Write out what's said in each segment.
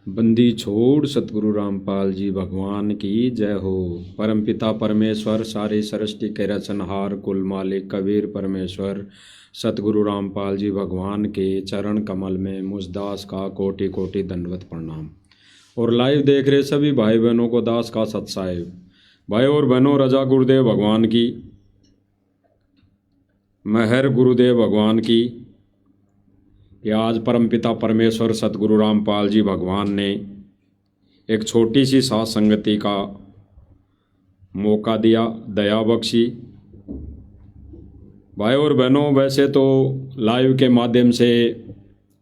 बंदी छोड़ सतगुरु रामपाल जी भगवान की जय हो। परमपिता परमेश्वर सारी सृष्टि के रचनहार कुल मालिक कबीर परमेश्वर सतगुरु रामपाल जी भगवान के चरण कमल में मुझदास का कोटि कोटि दंडवत प्रणाम। और लाइव देख रहे सभी भाई बहनों को दास का सत्साहिब। भाई और बहनों, रजा गुरुदेव भगवान की, मेहर गुरुदेव भगवान की कि आज परमपिता परमेश्वर सतगुरु रामपाल जी भगवान ने एक छोटी सी साथ संगति का मौका दिया, दया बख्शी। भाई और बहनों, वैसे तो लाइव के माध्यम से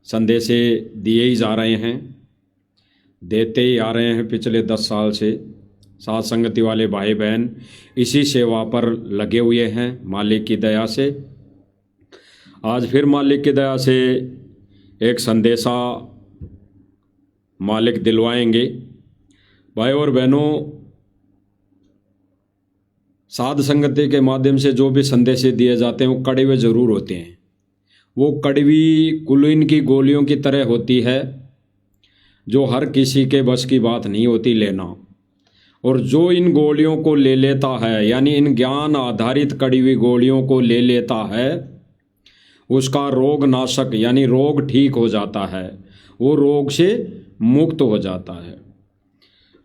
संदेशे दिए ही जा रहे हैं, देते ही आ रहे हैं पिछले 10 साल से। साथ संगति वाले भाई बहन इसी सेवा पर लगे हुए हैं मालिक की दया से। आज फिर मालिक की दया से एक संदेशा मालिक दिलवाएंगे। भाई और बहनों, साध संगति के माध्यम से जो भी संदेश दिए जाते हैं वो कड़वे ज़रूर होते हैं। वो कड़वी कुलीन की गोलियों की तरह होती है जो हर किसी के बस की बात नहीं होती लेना। और जो इन गोलियों को ले लेता है, यानी इन ज्ञान आधारित कड़वी गोलियों को ले लेता है, उसका रोग नाशक यानी रोग ठीक हो जाता है, वो रोग से मुक्त हो जाता है।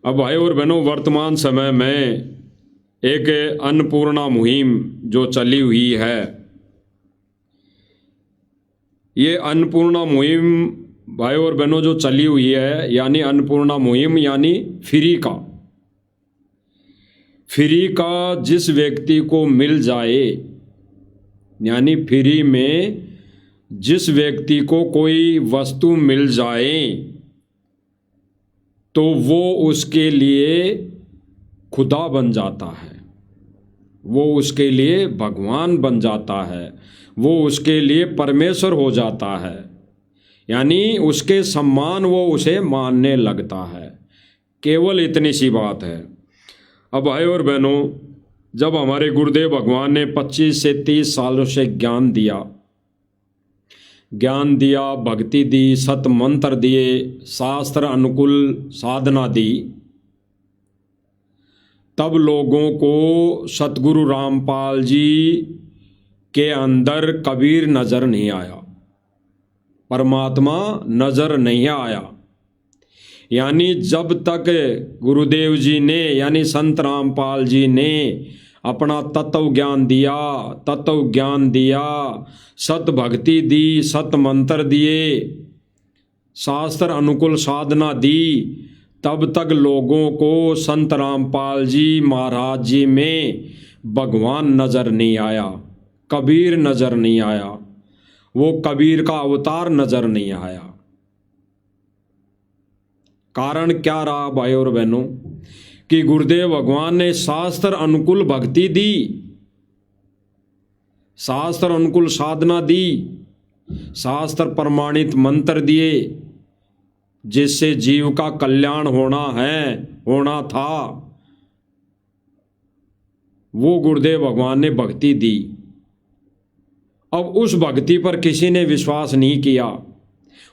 अब भाई और बहनों, वर्तमान समय में एक अन्नपूर्णा मुहिम जो चली हुई है, ये अन्नपूर्णा मुहिम भाई और बहनों जो चली हुई है, यानी अन्नपूर्णा मुहिम यानी फ्री का जिस व्यक्ति को मिल जाए, यानी फ्री में जिस व्यक्ति को कोई वस्तु मिल जाए तो वो उसके लिए खुदा बन जाता है, वो उसके लिए भगवान बन जाता है, वो उसके लिए परमेश्वर हो जाता है, यानी उसके सम्मान वो उसे मानने लगता है। केवल इतनी सी बात है। अब भाई और बहनों, जब हमारे गुरुदेव भगवान ने 25 से 30 सालों से ज्ञान दिया, भक्ति दी, सत मंत्र दिए, शास्त्र अनुकूल साधना दी, तब लोगों को सतगुरु रामपाल जी के अंदर कबीर नजर नहीं आया, परमात्मा नजर नहीं आया। यानी जब तक गुरुदेव जी ने यानी संत रामपाल जी ने अपना तत्व ज्ञान दिया, सत भक्ति दी, सत मंत्र दिए, शास्त्र अनुकूल साधना दी, तब तक लोगों को संत रामपाल जी महाराज जी में भगवान नजर नहीं आया, कबीर नजर नहीं आया, वो कबीर का अवतार नजर नहीं आया। कारण क्या रहा भाई और बहनों कि गुरुदेव भगवान ने शास्त्र अनुकूल भक्ति दी, शास्त्र अनुकूल साधना दी, शास्त्र प्रमाणित मंत्र दिए, जिससे जीव का कल्याण होना था, वो गुरुदेव भगवान ने भक्ति दी। अब उस भक्ति पर किसी ने विश्वास नहीं किया,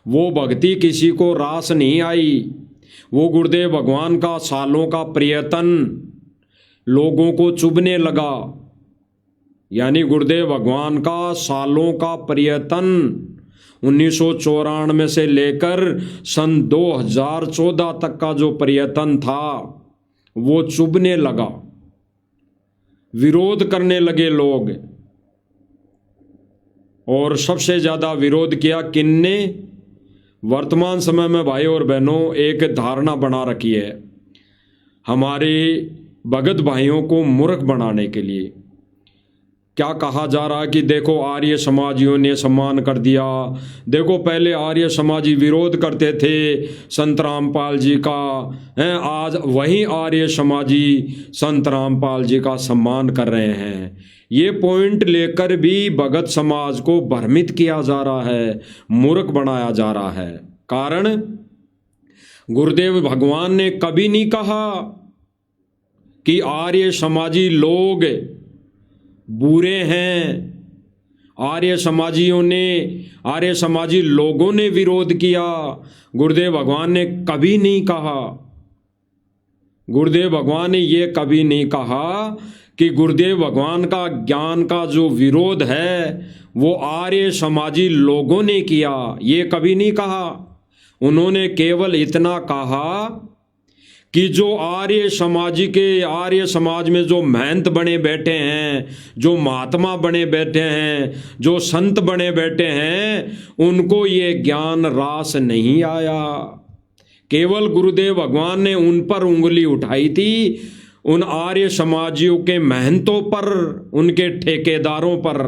वो भक्ति किसी को रास नहीं आई। वो गुरुदेव भगवान का सालों का प्रयत्न लोगों को चुभने लगा, यानी गुरुदेव भगवान का सालों का प्रयत्न 1994 से लेकर सन 2014 तक का जो प्रयत्न था वो चुभने लगा, विरोध करने लगे लोग। और सबसे ज़्यादा विरोध किया किनने? वर्तमान समय में भाई और बहनों एक धारणा बना रखी है हमारे भगत भाइयों को मूर्ख बनाने के लिए। क्या कहा जा रहा है कि देखो आर्य समाजियों ने सम्मान कर दिया, देखो पहले आर्य समाजी विरोध करते थे संत रामपाल जी का, आज वही आर्य समाजी संत रामपाल जी का सम्मान कर रहे हैं। ये पॉइंट लेकर भी भगत समाज को भ्रमित किया जा रहा है, मूर्ख बनाया जा रहा है। कारण गुरुदेव भगवान ने कभी नहीं कहा कि आर्य समाजी लोग बुरे हैं, आर्य समाजियों ने, आर्य समाजी लोगों ने विरोध किया। गुरुदेव भगवान ने कभी नहीं कहा, गुरुदेव भगवान ने ये कभी नहीं कहा कि गुरुदेव भगवान का ज्ञान का जो विरोध है वो आर्य समाजी लोगों ने किया, ये कभी नहीं कहा। उन्होंने केवल इतना कहा कि जो आर्य समाज में जो महंत बने बैठे हैं, जो महात्मा बने बैठे हैं, जो संत बने बैठे हैं, उनको ये ज्ञान रास नहीं आया। केवल गुरुदेव भगवान ने उन पर उंगली उठाई थी, उन आर्य समाजियों के महंतों पर, उनके ठेकेदारों पर।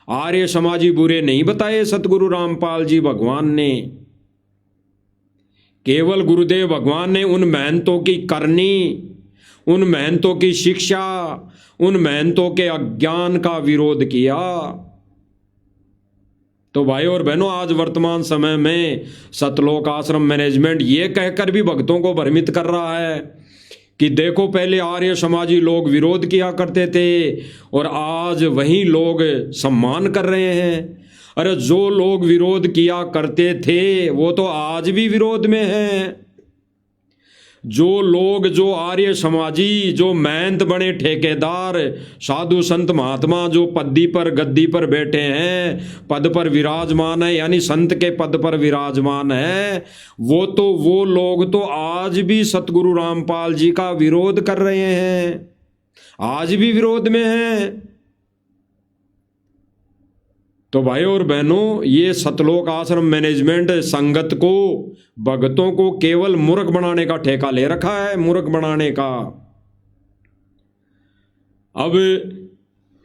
आर्य समाजी बुरे नहीं बताए सतगुरु रामपाल जी भगवान ने। केवल गुरुदेव भगवान ने उन महंतों की करनी, उन महंतों की शिक्षा, उन महंतों के अज्ञान का विरोध किया। तो भाई और बहनों, आज वर्तमान समय में सतलोक आश्रम मैनेजमेंट ये कहकर भी भक्तों को भ्रमित कर रहा है कि देखो पहले आर्य समाजी लोग विरोध किया करते थे और आज वही लोग सम्मान कर रहे हैं। अरे जो लोग विरोध किया करते थे वो तो आज भी विरोध में हैं। जो लोग, जो आर्य समाजी, जो महंत बने ठेकेदार, साधु संत महात्मा जो पद्दी पर गद्दी पर बैठे हैं, पद पर विराजमान है, यानी संत के पद पर विराजमान है, वो लोग तो आज भी सतगुरु रामपाल जी का विरोध कर रहे हैं, आज भी विरोध में हैं। तो भाई और बहनों, ये सतलोक आश्रम मैनेजमेंट संगत को, भक्तों को केवल मूर्ख बनाने का ठेका ले रखा है, मूर्ख बनाने का। अब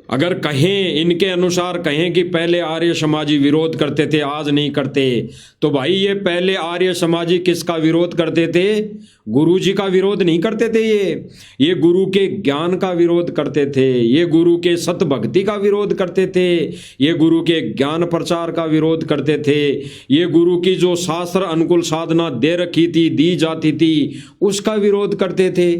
अगर कहें, इनके अनुसार कहें कि पहले आर्य समाजी विरोध करते थे आज नहीं करते, तो भाई ये पहले आर्य समाजी किसका विरोध करते थे? गुरु जी का विरोध नहीं करते थे। ये गुरु के ज्ञान का विरोध करते थे, ये गुरु के सत भक्ति का विरोध करते थे, ये गुरु के ज्ञान प्रचार का विरोध करते थे, ये गुरु की जो शास्त्र अनुकूल साधना दे रखी थी, दी जाती थी, उसका विरोध करते थे।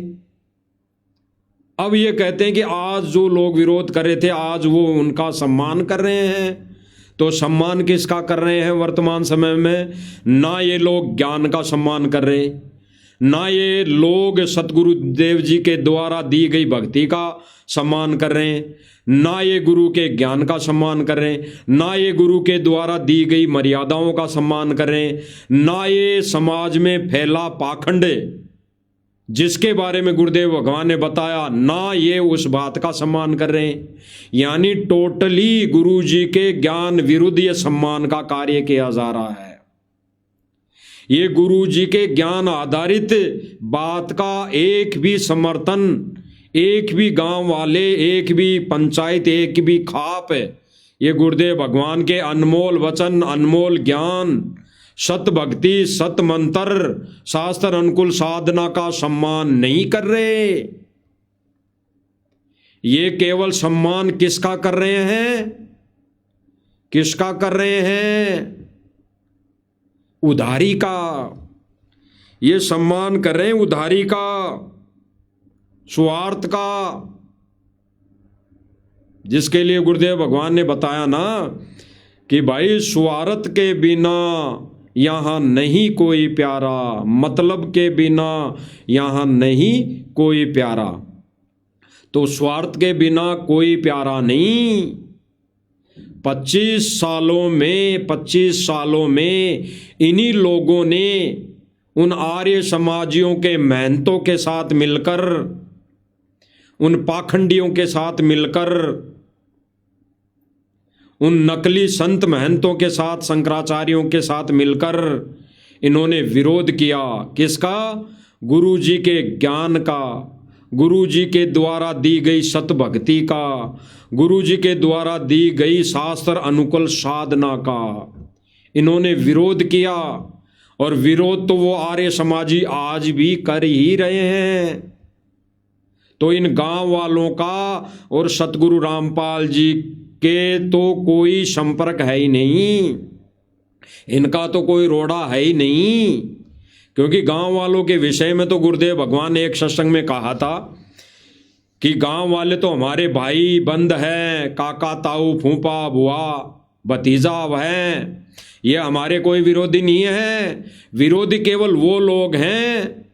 अब ये कहते हैं कि आज जो लोग विरोध कर रहे थे आज वो उनका सम्मान कर रहे हैं। तो सम्मान किसका कर रहे हैं वर्तमान समय में? ना ये लोग ज्ञान का सम्मान कर रहे, ना ये लोग सतगुरु देव जी के द्वारा दी गई भक्ति का सम्मान कर रहे हैं, ना ये गुरु के ज्ञान का सम्मान कर रहे हैं, ना ये गुरु के द्वारा दी गई मर्यादाओं का सम्मान कर रहे हैं, ना ये समाज में फैला पाखंड जिसके बारे में गुरुदेव भगवान ने बताया, ना ये उस बात का सम्मान कर रहे हैं। यानी टोटली गुरु जी के ज्ञान विरुद्ध ये सम्मान का कार्य किया जा रहा है। ये गुरु जी के ज्ञान आधारित बात का एक भी समर्थन, एक भी गांव वाले, एक भी पंचायत, एक भी खाप ये गुरुदेव भगवान के अनमोल वचन, अनमोल ज्ञान, सत भक्ति, सत मंत्र, शास्त्र अनुकूल साधना का सम्मान नहीं कर रहे। ये केवल सम्मान किसका कर रहे हैं? किसका कर रहे हैं? उधारी का। ये सम्मान कर रहे हैं उधारी का, स्वार्थ का, जिसके लिए गुरुदेव भगवान ने बताया ना कि भाई स्वार्थ के बिना यहां नहीं कोई प्यारा, मतलब के बिना यहां नहीं कोई प्यारा। तो स्वार्थ के बिना कोई प्यारा नहीं। 25 सालों में इन्हीं लोगों ने उन आर्य समाजियों के महंतों के साथ मिलकर, उन पाखंडियों के साथ मिलकर, उन नकली संत महंतों के साथ, शंकराचार्यों के साथ मिलकर इन्होंने विरोध किया। किसका? गुरु जी के ज्ञान का, गुरु जी के द्वारा दी गई सत भक्ति का, गुरु जी के द्वारा दी गई शास्त्र अनुकूल साधना का इन्होंने विरोध किया। और विरोध तो वो आर्य समाजी आज भी कर ही रहे हैं। तो इन गांव वालों का और सतगुरु रामपाल जी के तो कोई संपर्क है ही नहीं, इनका तो कोई रोड़ा है ही नहीं। क्योंकि गांव वालों के विषय में तो गुरुदेव भगवान ने एक सत्संग में कहा था कि गांव वाले तो हमारे भाई बंद हैं, काका ताऊ फूफा बुआ भतीजा हैं, ये हमारे कोई विरोधी नहीं है। विरोधी केवल वो लोग हैं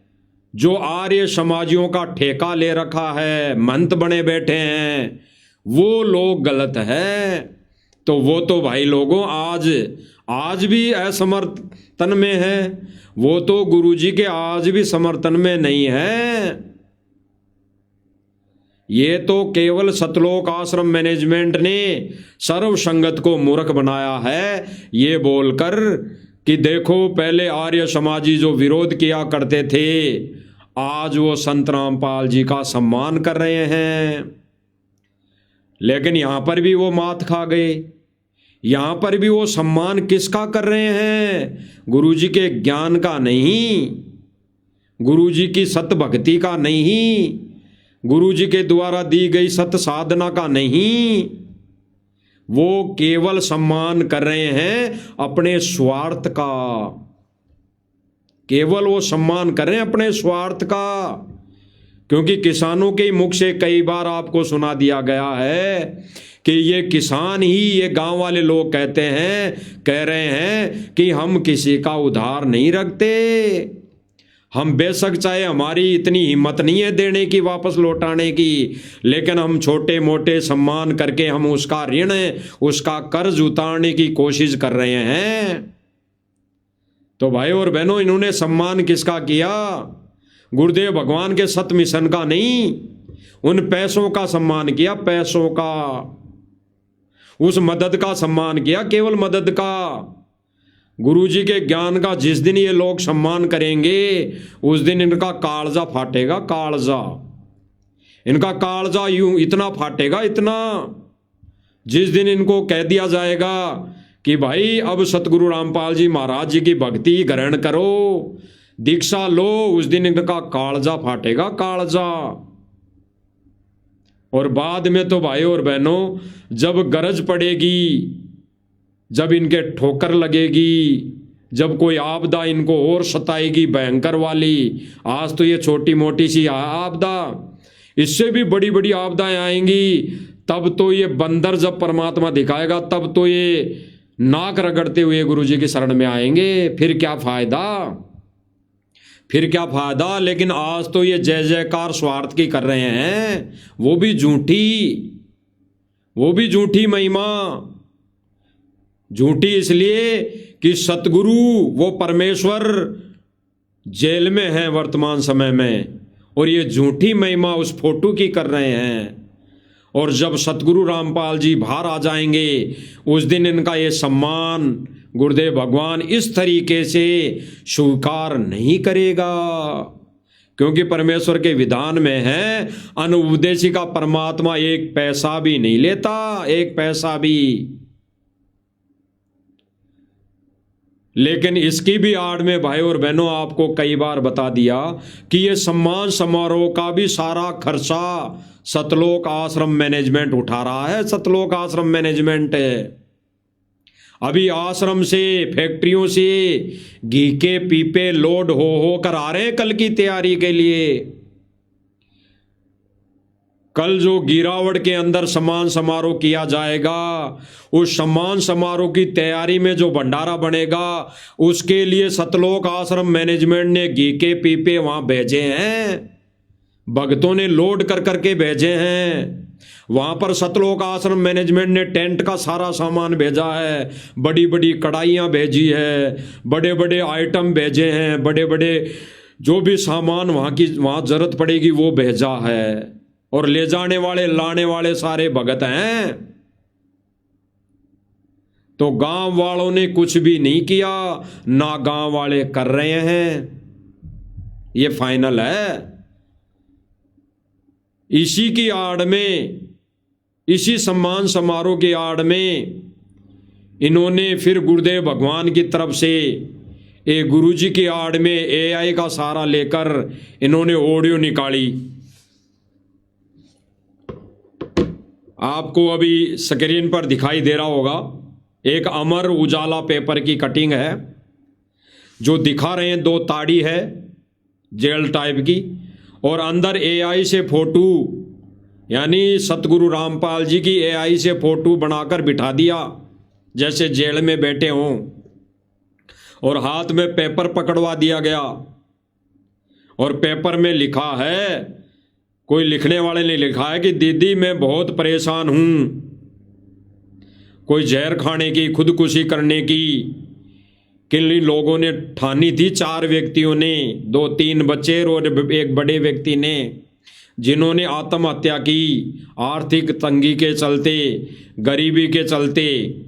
जो आर्य समाजियों का ठेका ले रखा है, महंत बने बैठे हैं, वो लोग गलत है। तो वो तो भाई लोगों आज भी असमर्थन में है, वो तो गुरुजी के आज भी समर्थन में नहीं है। ये तो केवल सतलोक आश्रम मैनेजमेंट ने सर्व संगत को मूर्ख बनाया है, ये बोलकर कि देखो पहले आर्य समाजी जो विरोध किया करते थे आज वो संत रामपाल जी का सम्मान कर रहे हैं। लेकिन यहां पर भी वो मात खा गए। यहां पर भी वो सम्मान किसका कर रहे हैं? गुरुजी के ज्ञान का नहीं, गुरुजी की सत भक्ति का नहीं, गुरुजी के द्वारा दी गई सत साधना का नहीं। वो केवल सम्मान कर रहे हैं अपने स्वार्थ का, केवल वो सम्मान कर रहे हैं अपने स्वार्थ का। क्योंकि किसानों के मुख से कई बार आपको सुना दिया गया है कि ये किसान ही, ये गांव वाले लोग कह रहे हैं कि हम किसी का उधार नहीं रखते, हम बेशक चाहे हमारी इतनी हिम्मत नहीं है देने की, वापस लौटाने की, लेकिन हम छोटे मोटे सम्मान करके हम उसका ऋण, उसका कर्ज उतारने की कोशिश कर रहे हैं। तो भाई और बहनों, इन्होंने सम्मान किसका किया? गुरुदेव भगवान के सत मिशन का नहीं, उन पैसों का सम्मान किया, पैसों का, उस मदद का सम्मान किया, केवल मदद का। गुरुजी के ज्ञान का जिस दिन ये लोग सम्मान करेंगे उस दिन इनका कालजा फाटेगा, कालजा, इनका कालजा यूं इतना फाटेगा, इतना, जिस दिन इनको कह दिया जाएगा कि भाई अब सतगुरु रामपाल जी महाराज जी की भक्ति ग्रहण करो, दीक्षा लो, उस दिन इनका कालजा फाटेगा, कालजा। और बाद में तो भाई और बहनों, जब गरज पड़ेगी, जब इनके ठोकर लगेगी, जब कोई आपदा इनको और सताएगी भयंकर वाली, आज तो ये छोटी मोटी सी आपदा, इससे भी बड़ी बड़ी आपदाएं आएंगी, तब तो ये बंदर जब परमात्मा दिखाएगा तब तो ये नाक रगड़ते हुए गुरुजी की शरण में आएंगे। फिर क्या फायदा, फिर क्या फायदा। लेकिन आज तो ये जय जयकार स्वार्थ की कर रहे हैं, वो भी झूठी महिमा। झूठी इसलिए कि सतगुरु वो परमेश्वर जेल में है वर्तमान समय में, और ये झूठी महिमा उस फोटो की कर रहे हैं। और जब सतगुरु रामपाल जी बाहर आ जाएंगे उस दिन इनका ये सम्मान गुरुदेव भगवान इस तरीके से स्वीकार नहीं करेगा, क्योंकि परमेश्वर के विधान में है अनुपदेशी का परमात्मा एक पैसा भी नहीं लेता, एक पैसा भी। लेकिन इसकी भी आड़ में भाई और बहनों आपको कई बार बता दिया कि ये सम्मान समारोह का भी सारा खर्चा सतलोक आश्रम मैनेजमेंट उठा रहा है। सतलोक आश्रम मैनेजमेंट अभी आश्रम से, फैक्ट्रियों से घी के पीपे लोड हो कर आ रहे हैं कल की तैयारी के लिए। कल जो गिरावट के अंदर सम्मान समारोह किया जाएगा, उस सम्मान समारोह की तैयारी में जो भंडारा बनेगा उसके लिए सतलोक आश्रम मैनेजमेंट ने घी के पीपे वहां भेजे हैं, भक्तों ने लोड कर करके भेजे हैं। वहां पर सतलोक आश्रम मैनेजमेंट ने टेंट का सारा सामान भेजा है, बड़ी बड़ी कढ़ाइयाँ भेजी है, बड़े बड़े आइटम भेजे हैं, बड़े बड़े जो भी सामान वहाँ जरूरत पड़ेगी वो भेजा है। और ले जाने वाले लाने वाले सारे भगत हैं। तो गांव वालों ने कुछ भी नहीं किया, ना गांव वाले कर रहे हैं, ये फाइनल है। इसी की आड़ में, इसी सम्मान समारोह की आड़ में इन्होंने फिर गुरुदेव भगवान की तरफ से गुरुजी की आड़ में AI का सहारा लेकर इन्होंने ऑडियो निकाली। आपको अभी स्क्रीन पर दिखाई दे रहा होगा, एक अमर उजाला पेपर की कटिंग है जो दिखा रहे हैं, 2 ताड़ी है जेल टाइप की, और अंदर AI से फोटो यानी सतगुरु रामपाल जी की एआई से फोटो बनाकर बिठा दिया जैसे जेल में बैठे हों, और हाथ में पेपर पकड़वा दिया गया, और पेपर में लिखा है, कोई लिखने वाले ने लिखा है कि दीदी मैं बहुत परेशान हूं, कोई जहर खाने की, खुदकुशी करने की किन लोगों ने ठानी थी। 4 व्यक्तियों ने, 2-3 बच्चे और एक बड़े व्यक्ति ने, जिन्होंने आत्महत्या की आर्थिक तंगी के चलते, गरीबी के चलते।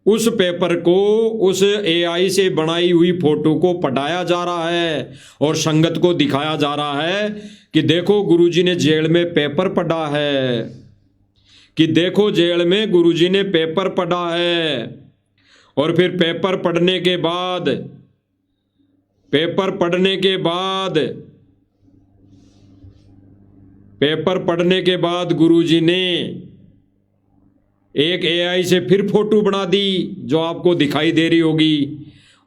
उस पेपर को, उस एआई से बनाई हुई फोटो को पढ़ाया जा रहा है और संगत को दिखाया जा रहा है कि देखो गुरुजी ने जेल में पेपर पढ़ा है, कि देखो जेल में गुरुजी ने पेपर पढ़ा है। और फिर पेपर पढ़ने के बाद, पेपर पढ़ने के बाद गुरुजी ने एक एआई से फिर फोटो बना दी जो आपको दिखाई दे रही होगी,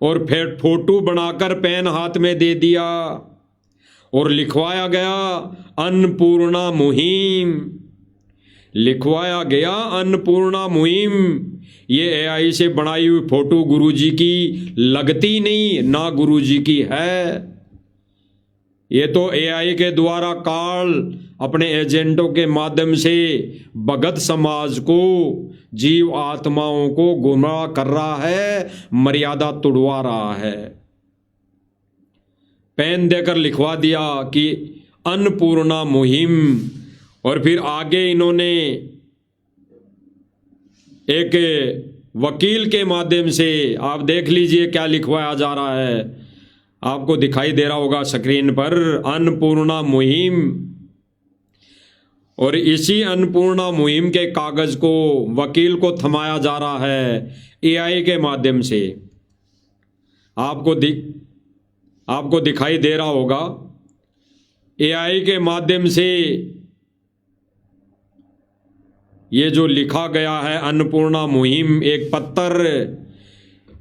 और फिर फोटो बनाकर पेन हाथ में दे दिया और लिखवाया गया अन्नपूर्णा मुहिम, लिखवाया गया अन्नपूर्णा मुहिम। ये एआई से बनाई हुई फोटो गुरुजी की लगती नहीं, ना गुरुजी की है। ये तो एआई के द्वारा काल अपने एजेंटों के माध्यम से भगत समाज को, जीव आत्माओं को गुमराह कर रहा है, मर्यादा तुड़वा रहा है। पेन देकर लिखवा दिया कि अन्नपूर्णा मुहिम, और फिर आगे इन्होंने एक वकील के माध्यम से, आप देख लीजिए क्या लिखवाया जा रहा है, आपको दिखाई दे रहा होगा स्क्रीन पर, अन्नपूर्णा मुहिम। और इसी अन्नपूर्णा मुहिम के कागज को वकील को थमाया जा रहा है एआई के माध्यम से। आपको दिखाई दे रहा होगा एआई के माध्यम से ये जो लिखा गया है अन्नपूर्णा मुहिम, एक पत्र,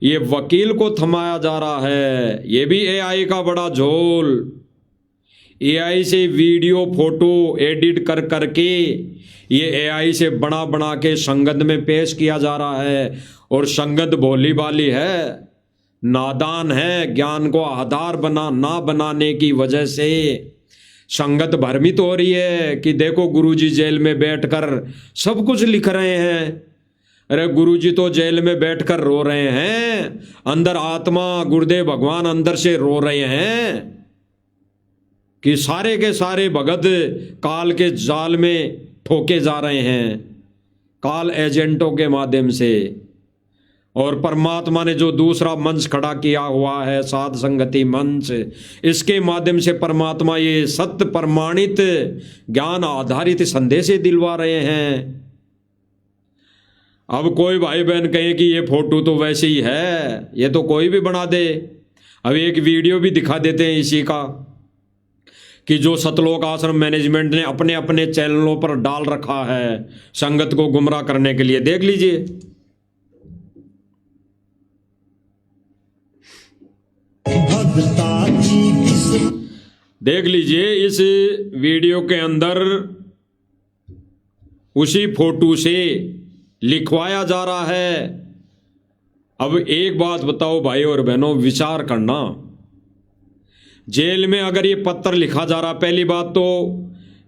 ये वकील को थमाया जा रहा है। ये भी एआई का बड़ा झोल। एआई से वीडियो फोटो एडिट कर करके ये एआई से बना के संगत में पेश किया जा रहा है, और संगत भोली भाली है, नादान है, ज्ञान को आधार ना बनाने की वजह से संगत भ्रमित हो रही है कि देखो गुरुजी जेल में बैठकर सब कुछ लिख रहे हैं। अरे गुरुजी तो जेल में बैठकर रो रहे हैं, अंदर आत्मा गुरुदेव भगवान अंदर से रो रहे हैं कि सारे के सारे भगत काल के जाल में ठोके जा रहे हैं, काल एजेंटों के माध्यम से। और परमात्मा ने जो दूसरा मंच खड़ा किया हुआ है, साध संगति मंच, इसके माध्यम से परमात्मा ये सत्य प्रमाणित ज्ञान आधारित संदेश दिलवा रहे हैं। अब कोई भाई बहन कहे कि ये फोटो तो वैसे ही है, ये तो कोई भी बना दे। अब एक वीडियो भी दिखा देते हैं इसी का, कि जो सतलोक आश्रम मैनेजमेंट ने अपने अपने चैनलों पर डाल रखा है संगत को गुमराह करने के लिए। देख लीजिए। देख लीजिए इस वीडियो के अंदर उसी फोटो से लिखवाया जा रहा है। अब एक बात बताओ भाई और बहनों, विचार करना, जेल में अगर ये पत्र लिखा जा रहा, पहली बात तो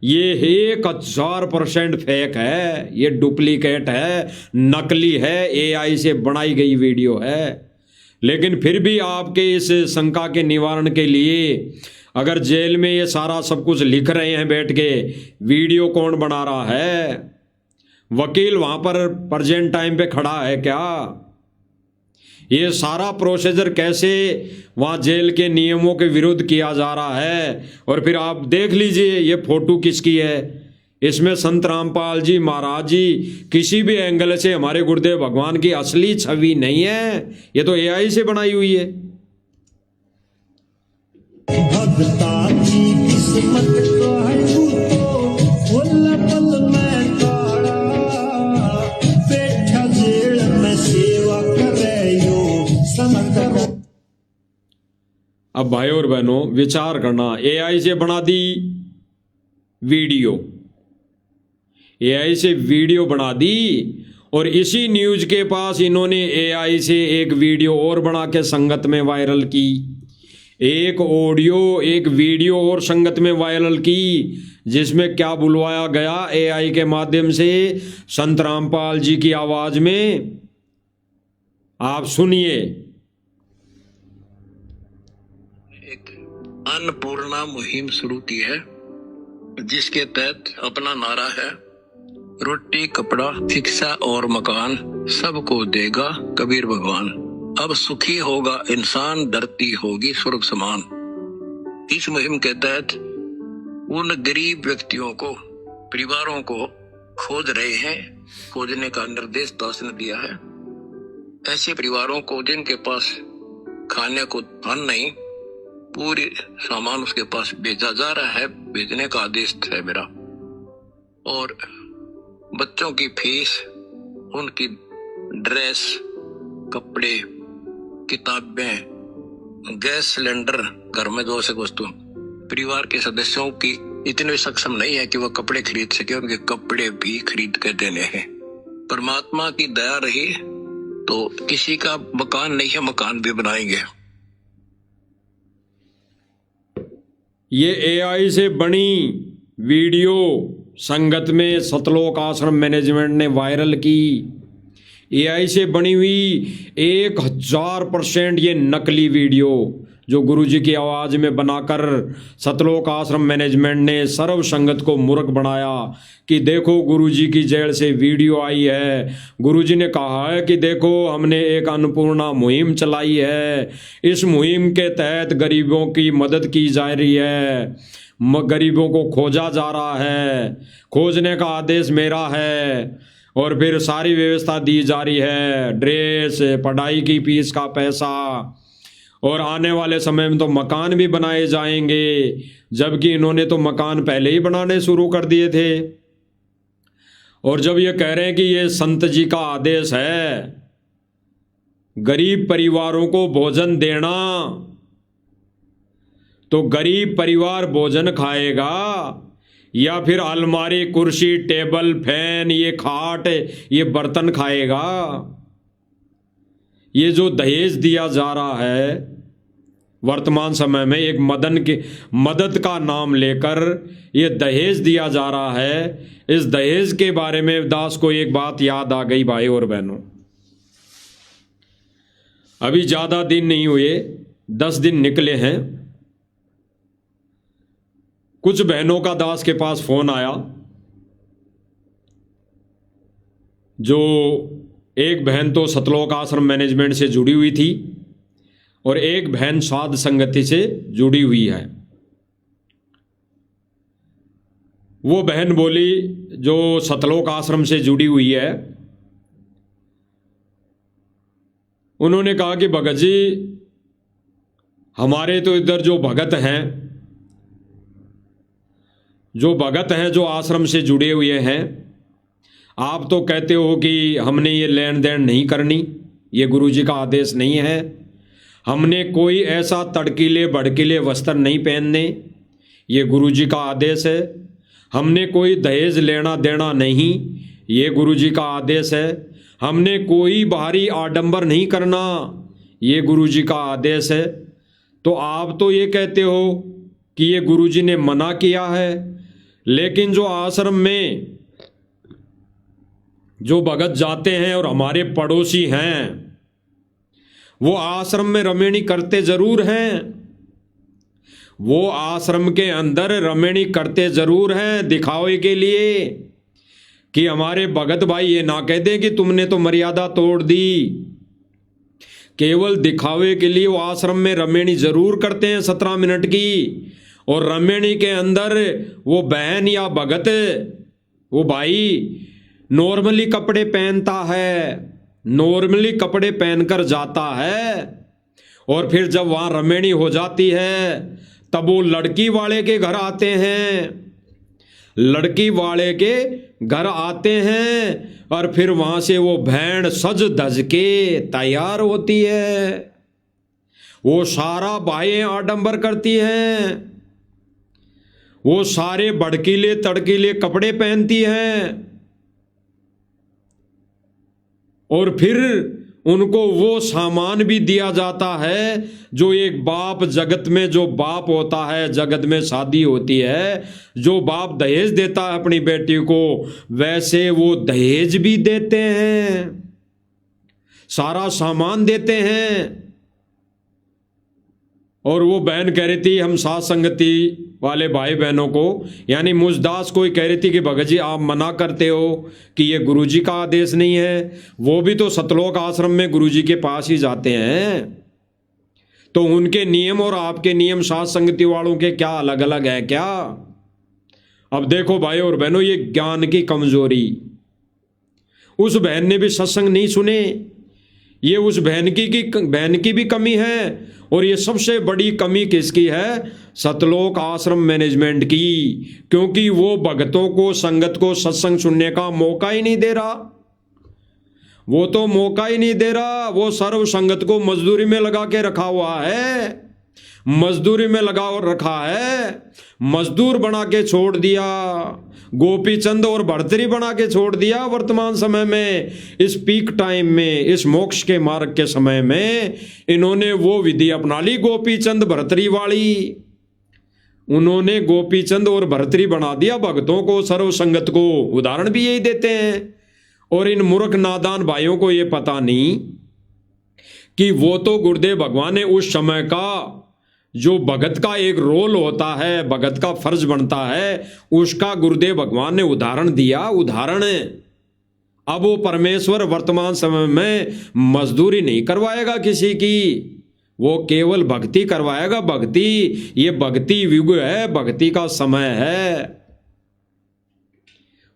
ये 1000% फेक है, ये डुप्लीकेट है, नकली है, एआई से बनाई गई वीडियो है। लेकिन फिर भी आपके इस शंका के निवारण के लिए, अगर जेल में ये सारा सब कुछ लिख रहे हैं बैठ के, वीडियो कौन बना रहा है? वकील वहां पर प्रेजेंट टाइम पे खड़ा है क्या? ये सारा प्रोसीजर कैसे वहाँ जेल के नियमों के विरुद्ध किया जा रहा है? और फिर आप देख लीजिए ये फोटो किसकी है। इसमें संत रामपाल जी महाराज जी किसी भी एंगल से हमारे गुरुदेव भगवान की असली छवि नहीं है, ये तो एआई से बनाई हुई है। भगता की किस्मत को है अब भाई और बहनों विचार करना, एआई से बना दी वीडियो, एआई से वीडियो बना दी और इसी न्यूज के पास इन्होंने एआई से एक वीडियो और बना के संगत में वायरल की, एक ऑडियो एक वीडियो और संगत में वायरल की, जिसमें क्या बुलवाया गया एआई के माध्यम से संत रामपाल जी की आवाज में। आप सुनिए। एक अन्नपूर्णा मुहिम शुरू की है, जिसके तहत अपना नारा है, रोटी कपड़ा शिक्षा और मकान सबको देगा कबीर भगवान। अब सुखी होगा इंसान, धरती होगी स्वर्ग समान। इस मुहिम के तहत उन गरीब व्यक्तियों को, परिवारों को खोज रहे हैं, खोजने का निर्देश दास ने दिया है। ऐसे परिवारों को जिनके पास खाने को धन नहीं, पूरी सामान उसके पास भेजा जा रहा है, भेजने का आदेश है मेरा। और बच्चों की फीस, उनकी ड्रेस, कपड़े, किताबें, गैस सिलेंडर, घर में आवश्यक वस्तु, परिवार के सदस्यों की इतने सक्षम नहीं है कि वह कपड़े खरीद सके, उनके कपड़े भी खरीद के देने हैं। परमात्मा की दया रही तो किसी का मकान नहीं है, मकान भी बनाएंगे। ये एआई से बनी वीडियो संगत में सतलोक आश्रम मैनेजमेंट ने वायरल की। एआई से बनी हुई 1000% ये नकली वीडियो जो गुरुजी की आवाज में बनाकर सतलोक आश्रम मैनेजमेंट ने सर्व संगत को मूर्ख बनाया कि देखो गुरुजी की जेल से वीडियो आई है। गुरुजी ने कहा है कि देखो हमने एक अन्नपूर्णा मुहिम चलाई है, इस मुहिम के तहत गरीबों की मदद की जा रही है, गरीबों को खोजा जा रहा है, खोजने का आदेश मेरा है, और फिर सारी व्यवस्था दी जा रही है, ड्रेस, पढ़ाई की फीस का पैसा, और आने वाले समय में तो मकान भी बनाए जाएंगे, जबकि इन्होंने तो मकान पहले ही बनाने शुरू कर दिए थे। और जब ये कह रहे हैं कि ये संत जी का आदेश है गरीब परिवारों को भोजन देना, तो गरीब परिवार भोजन खाएगा या फिर अलमारी, कुर्सी, टेबल, फैन, ये खाट, ये बर्तन खाएगा? ये जो दहेज दिया जा रहा है वर्तमान समय में, एक मदद का नाम लेकर ये दहेज दिया जा रहा है। इस दहेज के बारे में दास को एक बात याद आ गई भाई और बहनों। अभी ज्यादा दिन नहीं हुए, 10 दिन निकले हैं। कुछ बहनों का दास के पास फोन आया, जो एक बहन तो सतलोक आश्रम मैनेजमेंट से जुड़ी हुई थी और एक बहन साध संगति से जुड़ी हुई है। वो बहन बोली जो सतलोक आश्रम से जुड़ी हुई है, उन्होंने कहा कि भगत जी हमारे तो इधर जो भगत हैं, जो आश्रम से जुड़े हुए हैं, आप तो कहते हो कि हमने ये लेन देन नहीं करनी, ये गुरुजी का आदेश नहीं है, हमने कोई ऐसा तड़कीले भड़कीले वस्त्र नहीं पहनने, ये गुरुजी का आदेश है, हमने कोई दहेज लेना देना नहीं, ये गुरुजी का आदेश है, हमने कोई बाहरी आडंबर नहीं करना, ये गुरुजी का आदेश है। तो आप तो ये कहते हो कि ये गुरुजी ने मना किया है, लेकिन जो आश्रम में जो भगत जाते हैं और हमारे पड़ोसी हैं, वो आश्रम में रमेणी करते जरूर हैं, वो आश्रम के अंदर रमेणी करते जरूर हैं दिखावे के लिए, कि हमारे भगत भाई ये ना कह दें कि तुमने तो मर्यादा तोड़ दी। केवल दिखावे के लिए वो आश्रम में रमेणी जरूर करते हैं 17 मिनट की, और रमेणी के अंदर वो बहन या भगत, वो भाई नॉर्मली कपड़े पहनता है, नॉर्मली कपड़े पहनकर जाता है, और फिर जब वहां रमेणी हो जाती है तब वो लड़की वाले के घर आते हैं, लड़की वाले के घर आते हैं, और फिर वहां से वो बहन सज धज के तैयार होती है, वो सारा बाह्य आडंबर करती है, वो सारे भड़कीले तड़कीले कपड़े पहनती हैं, और फिर उनको वो सामान भी दिया जाता है जो एक बाप, जगत में जो बाप होता है, जगत में शादी होती है, जो बाप दहेज देता है अपनी बेटी को, वैसे वो दहेज भी देते हैं, सारा सामान देते हैं। और वो बहन कह रही थी हम साथ संगति वाले भाई बहनों को, यानी मुझदास को ही कह रही थी कि भगत जी आप मना करते हो कि ये गुरुजी का आदेश नहीं है, वो भी तो सतलोक आश्रम में गुरुजी के पास ही जाते हैं, तो उनके नियम और आपके नियम साथ संगति वालों के क्या अलग अलग है क्या? अब देखो भाई और बहनों, ये ज्ञान की कमजोरी, उस बहन ने भी सत्संग नहीं सुने, ये उस बहन की भी कमी है। और ये सबसे बड़ी कमी किसकी है? सतलोक आश्रम मैनेजमेंट की, क्योंकि वो भक्तों को, संगत को सत्संग सुनने का मौका ही नहीं दे रहा। वो तो मौका ही नहीं दे रहा, वो सर्व संगत को मजदूरी में लगा के रखा हुआ है, मजदूरी में लगा रखा है, मजदूर बना के छोड़ दिया, गोपीचंद और भर्तरी बना के छोड़ दिया। वर्तमान समय में, इस पीक टाइम में, इस मोक्ष के मार्ग के समय में इन्होंने वो विधि अपना ली गोपीचंद भर्तरी वाली। उन्होंने गोपीचंद और भर्तरी बना दिया भक्तों को, सर्व संगत को। उदाहरण भी यही देते हैं। और इन मूर्ख नादान भाइयों को ये पता नहीं कि वो तो गुरुदेव भगवान ने उस समय का जो भगत का एक रोल होता है, भगत का फर्ज बनता है, उसका गुरुदेव भगवान ने उदाहरण दिया। उदाहरण अब वो परमेश्वर वर्तमान समय में मजदूरी नहीं करवाएगा किसी की, वो केवल भक्ति करवाएगा। भक्ति, ये भक्ति युग है, भक्ति का समय है।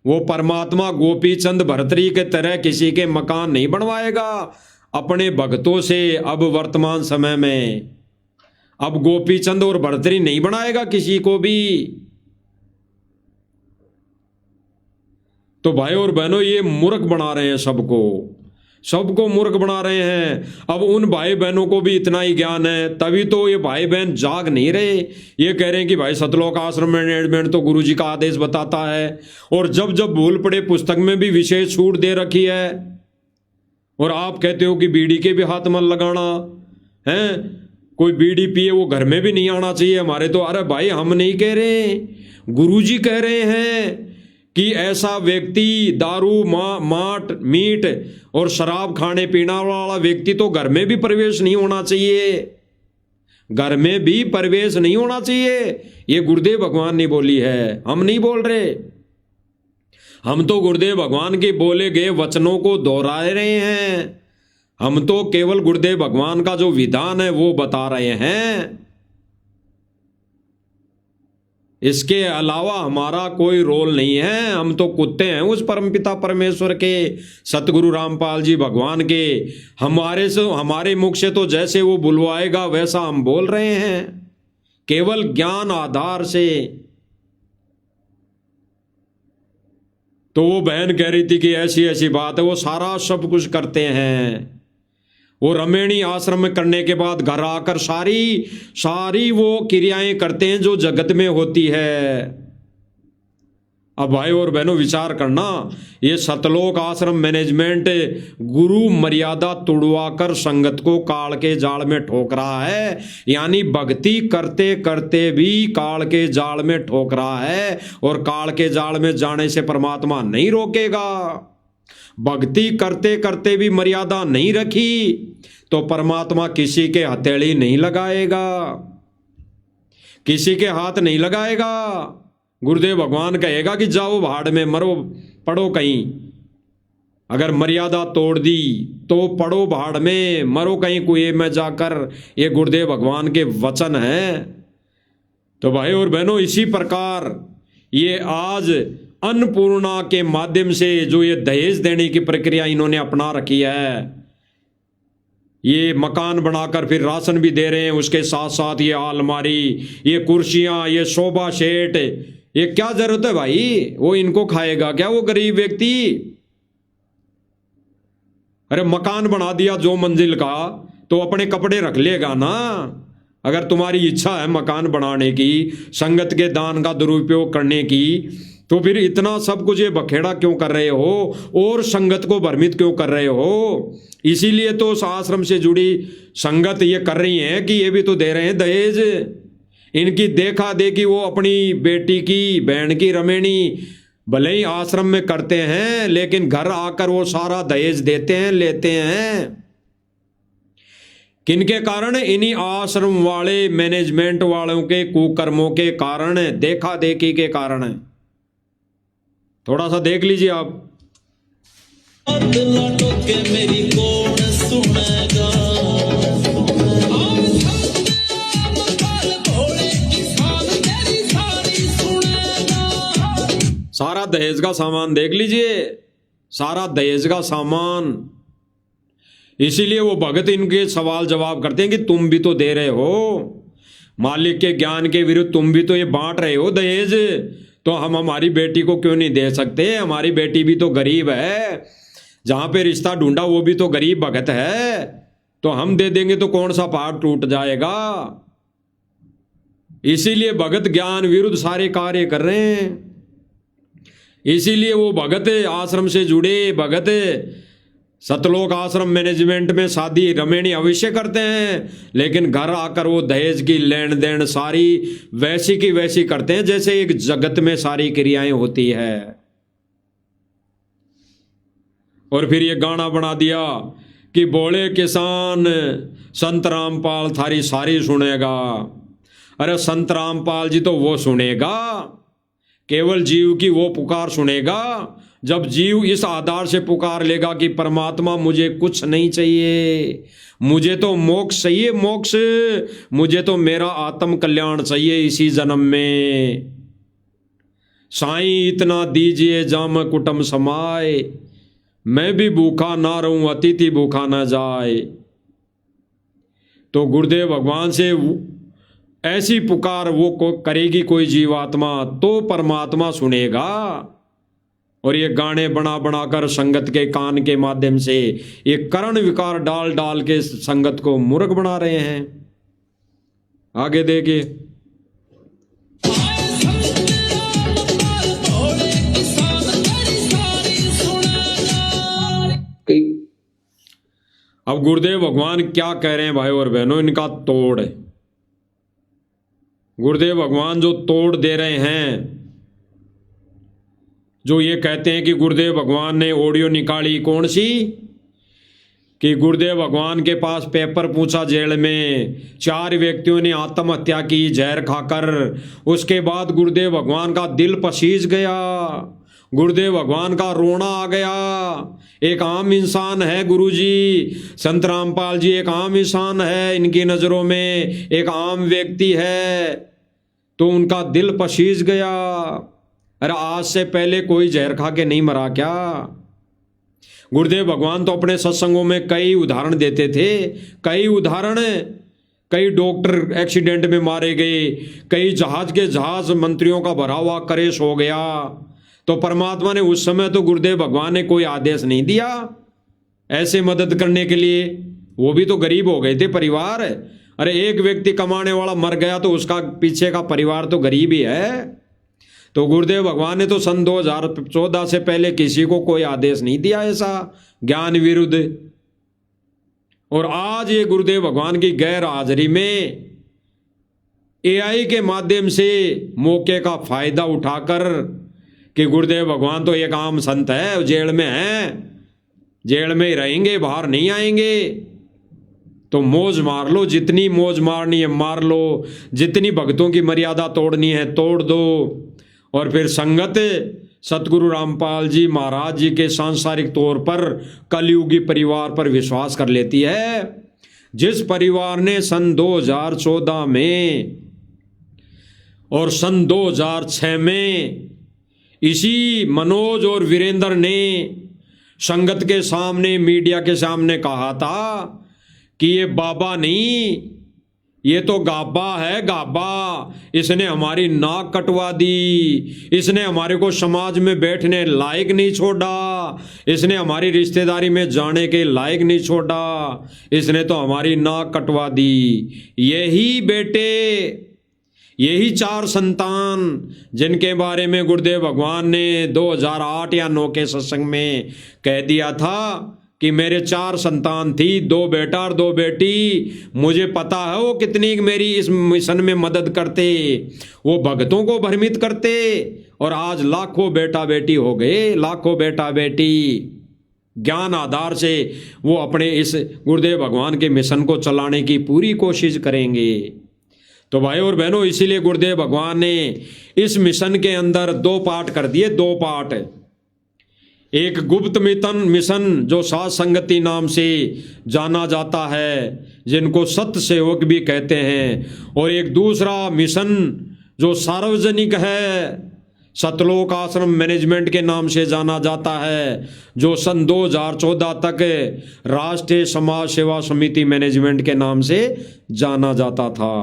वो परमात्मा गोपीचंद भर्तरी के तरह किसी के मकान नहीं बनवाएगा अपने भक्तों से। अब वर्तमान समय में अब गोपीचंद और भर्तरी नहीं बनाएगा किसी को भी। तो भाई और बहनों, ये मूर्ख बना रहे हैं सबको मूर्ख बना रहे हैं। अब उन भाई बहनों को भी इतना ही ज्ञान है, तभी तो ये भाई बहन जाग नहीं रहे। ये कह रहे हैं कि भाई सतलोक आश्रम मैनेजमेंट तो गुरुजी का आदेश बताता है, और जब जब भूल पड़े पुस्तक में भी विशेष छूट दे रखी है। और आप कहते हो कि बीड़ी के भी हाथ मत लगाना है, कोई बीड़ी पिए वो घर में भी नहीं आना चाहिए हमारे तो। अरे भाई, हम नहीं कह रहे, गुरुजी कह रहे हैं कि ऐसा व्यक्ति दारू, माट, मीट और शराब खाने पीने वाला व्यक्ति तो घर में भी प्रवेश नहीं होना चाहिए, घर में भी प्रवेश नहीं होना चाहिए। ये गुरुदेव भगवान ने बोली है, हम नहीं बोल रहे। हम तो गुरुदेव भगवान के बोले गए वचनों को दोहरा रहे हैं। हम तो केवल गुरुदेव भगवान का जो विधान है वो बता रहे हैं। इसके अलावा हमारा कोई रोल नहीं है। हम तो कुत्ते हैं उस परमपिता परमेश्वर के, सतगुरु रामपाल जी भगवान के। हमारे मुख से तो जैसे वो बुलवाएगा वैसा हम बोल रहे हैं, केवल ज्ञान आधार से। तो वो बहन कह रही थी कि ऐसी ऐसी बात है, वो सारा सब कुछ करते हैं। वो रमेणी आश्रम में करने के बाद घर आकर सारी वो क्रियाएं करते हैं जो जगत में होती है। अब भाई और बहनों विचार करना, ये सतलोक आश्रम मैनेजमेंट गुरु मर्यादा तुड़वाकर संगत को काल के जाल में ठोक रहा है। यानी भक्ति करते करते भी काल के जाल में ठोक रहा है, और काल के जाल में जाने से परमात्मा नहीं रोकेगा। भक्ति करते करते भी मर्यादा नहीं रखी तो परमात्मा किसी के हथेली नहीं लगाएगा, किसी के हाथ नहीं लगाएगा। गुरुदेव भगवान कहेगा कि जाओ भाड़ में मरो, पड़ो कहीं। अगर मर्यादा तोड़ दी तो पड़ो भाड़ में, मरो कहीं कुएं में जाकर। ये गुरुदेव भगवान के वचन हैं। तो भाई और बहनों, इसी प्रकार ये आज अन्नपूर्णा के माध्यम से जो ये दहेज देने की प्रक्रिया इन्होंने अपना रखी है, ये मकान बनाकर फिर राशन भी दे रहे हैं, उसके साथ साथ ये अलमारी, ये कुर्सियां, ये सोफा सेट, ये क्या जरूरत है भाई? वो इनको खाएगा क्या वो गरीब व्यक्ति? अरे मकान बना दिया 2 मंजिल का तो अपने कपड़े रख लेगा ना। अगर तुम्हारी इच्छा है मकान बनाने की, संगत के दान का दुरुपयोग करने की, तो फिर इतना सब कुछ ये बखेड़ा क्यों कर रहे हो और संगत को भ्रमित क्यों कर रहे हो? इसीलिए तो उस आश्रम से जुड़ी संगत ये कर रही है कि ये भी तो दे रहे हैं दहेज। इनकी देखा देखी वो अपनी बेटी की, बहन की रमेणी भले ही आश्रम में करते हैं, लेकिन घर आकर वो सारा दहेज देते हैं, लेते हैं। किनके कारण? इन्हीं आश्रम वाले मैनेजमेंट वालों के कुकर्मों के कारण, देखा देखी के कारण। थोड़ा सा देख लीजिए आप। मेरी कौन सुनेगा? सारा दहेज का सामान देख लीजिए, सारा दहेज का सामान। इसीलिए वो भगत इनके सवाल जवाब करते हैं कि तुम भी तो दे रहे हो, मालिक के ज्ञान के विरुद्ध तुम भी तो ये बांट रहे हो दहेज, तो हम हमारी बेटी को क्यों नहीं दे सकते? हमारी बेटी भी तो गरीब है, जहां पे रिश्ता ढूंढा वो भी तो गरीब भगत है, तो हम दे देंगे तो कौन सा पहाड़ टूट जाएगा? इसीलिए भगत ज्ञान विरुद्ध सारे कार्य कर रहे हैं। इसीलिए वो भगत आश्रम से जुड़े भगत सतलोक आश्रम मैनेजमेंट में शादी रमेणी अवश्य करते हैं, लेकिन घर आकर वो दहेज की लेन देन सारी वैसी की वैसी करते हैं जैसे एक जगत में सारी क्रियाएं होती है। और फिर ये गाना बना दिया कि बोले किसान संत रामपाल थारी सारी सुनेगा। अरे संत रामपाल जी तो वो सुनेगा, केवल जीव की वो पुकार सुनेगा जब जीव इस आधार से पुकार लेगा कि परमात्मा मुझे कुछ नहीं चाहिए, मुझे तो मोक्ष चाहिए, मोक्ष, मुझे तो मेरा आत्म कल्याण चाहिए इसी जन्म में। साईं इतना दीजिए जाम कुटुम समाए, मैं भी भूखा ना रहूं अतिथि भूखा ना जाए। तो गुरुदेव भगवान से ऐसी पुकार वो करेगी कोई जीवात्मा तो परमात्मा सुनेगा। और ये गाने बना बनाकर संगत के कान के माध्यम से ये करण विकार डाल डाल के संगत को मूर्ख बना रहे हैं। आगे देखिए। अब गुरुदेव भगवान क्या कह रहे हैं भाई और बहनों, इनका तोड़ है। गुरुदेव भगवान जो तोड़ दे रहे हैं, जो ये कहते हैं कि गुरुदेव भगवान ने ऑडियो निकाली कौन सी, कि गुरुदेव भगवान के पास पेपर पूछा जेल में, 4 व्यक्तियों ने आत्महत्या की जहर खाकर, उसके बाद गुरुदेव भगवान का दिल पसीज गया, गुरुदेव भगवान का रोना आ गया। एक आम इंसान है गुरुजी, संत रामपाल जी एक आम इंसान है, इनकी नज़रों में एक आम व्यक्ति है, तो उनका दिल पसीज गया। अरे आज से पहले कोई जहर खा के नहीं मरा क्या? गुरुदेव भगवान तो अपने सत्संगों में कई उदाहरण देते थे, कई उदाहरण, कई डॉक्टर एक्सीडेंट में मारे गए, कई जहाज के जहाज मंत्रियों का भरा हुआ क्रेश हो गया। तो परमात्मा ने उस समय तो गुरुदेव भगवान ने कोई आदेश नहीं दिया ऐसे मदद करने के लिए, वो भी तो गरीब हो गए थे परिवार। अरे एक व्यक्ति कमाने वाला मर गया तो उसका पीछे का परिवार तो गरीब ही है। तो गुरुदेव भगवान ने तो सन 2014 से पहले किसी को कोई आदेश नहीं दिया ऐसा ज्ञान विरुद्ध। और आज ये गुरुदेव भगवान की गैर हाजिरी में AI के माध्यम से मौके का फायदा उठाकर कि गुरुदेव भगवान तो एक आम संत है, जेल में हैं, जेल में ही रहेंगे, बाहर नहीं आएंगे, तो मौज मार लो, जितनी मौज मारनी है मार लो, जितनी भक्तों की मर्यादा तोड़नी है तोड़ दो। और फिर संगत सतगुरु रामपाल जी महाराज जी के सांसारिक तौर पर कलयुगी परिवार पर विश्वास कर लेती है, जिस परिवार ने सन 2014 में और सन 2006 में इसी मनोज और वीरेंद्र ने संगत के सामने, मीडिया के सामने कहा था कि ये बाबा नहीं, ये तो गाबा है, गाबा, इसने हमारी नाक कटवा दी, इसने हमारे को समाज में बैठने लायक नहीं छोड़ा, इसने हमारी रिश्तेदारी में जाने के लायक नहीं छोड़ा, इसने तो हमारी नाक कटवा दी। यही बेटे यही 4 संतान जिनके बारे में गुरुदेव भगवान ने 2008 या 9 के सत्संग में कह दिया था कि मेरे 4 संतान थी, 2 बेटा और 2 बेटी। मुझे पता है वो कितनी मेरी इस मिशन में मदद करते, वो भक्तों को भ्रमित करते, और आज लाखों बेटा बेटी हो गए, लाखों बेटा बेटी ज्ञान आधार से वो अपने इस गुरुदेव भगवान के मिशन को चलाने की पूरी कोशिश करेंगे। तो भाई और बहनों, इसीलिए गुरुदेव भगवान ने इस मिशन के अंदर 2 पार्ट कर दिए, 2 पार्ट। एक गुप्त मिशन जो साध संगति नाम से जाना जाता है, जिनको सत्य सेवक भी कहते हैं, और एक दूसरा मिशन जो सार्वजनिक है, सतलोक आश्रम मैनेजमेंट के नाम से जाना जाता है, जो सन 2014 तक राष्ट्रीय समाज सेवा समिति मैनेजमेंट के नाम से जाना जाता था।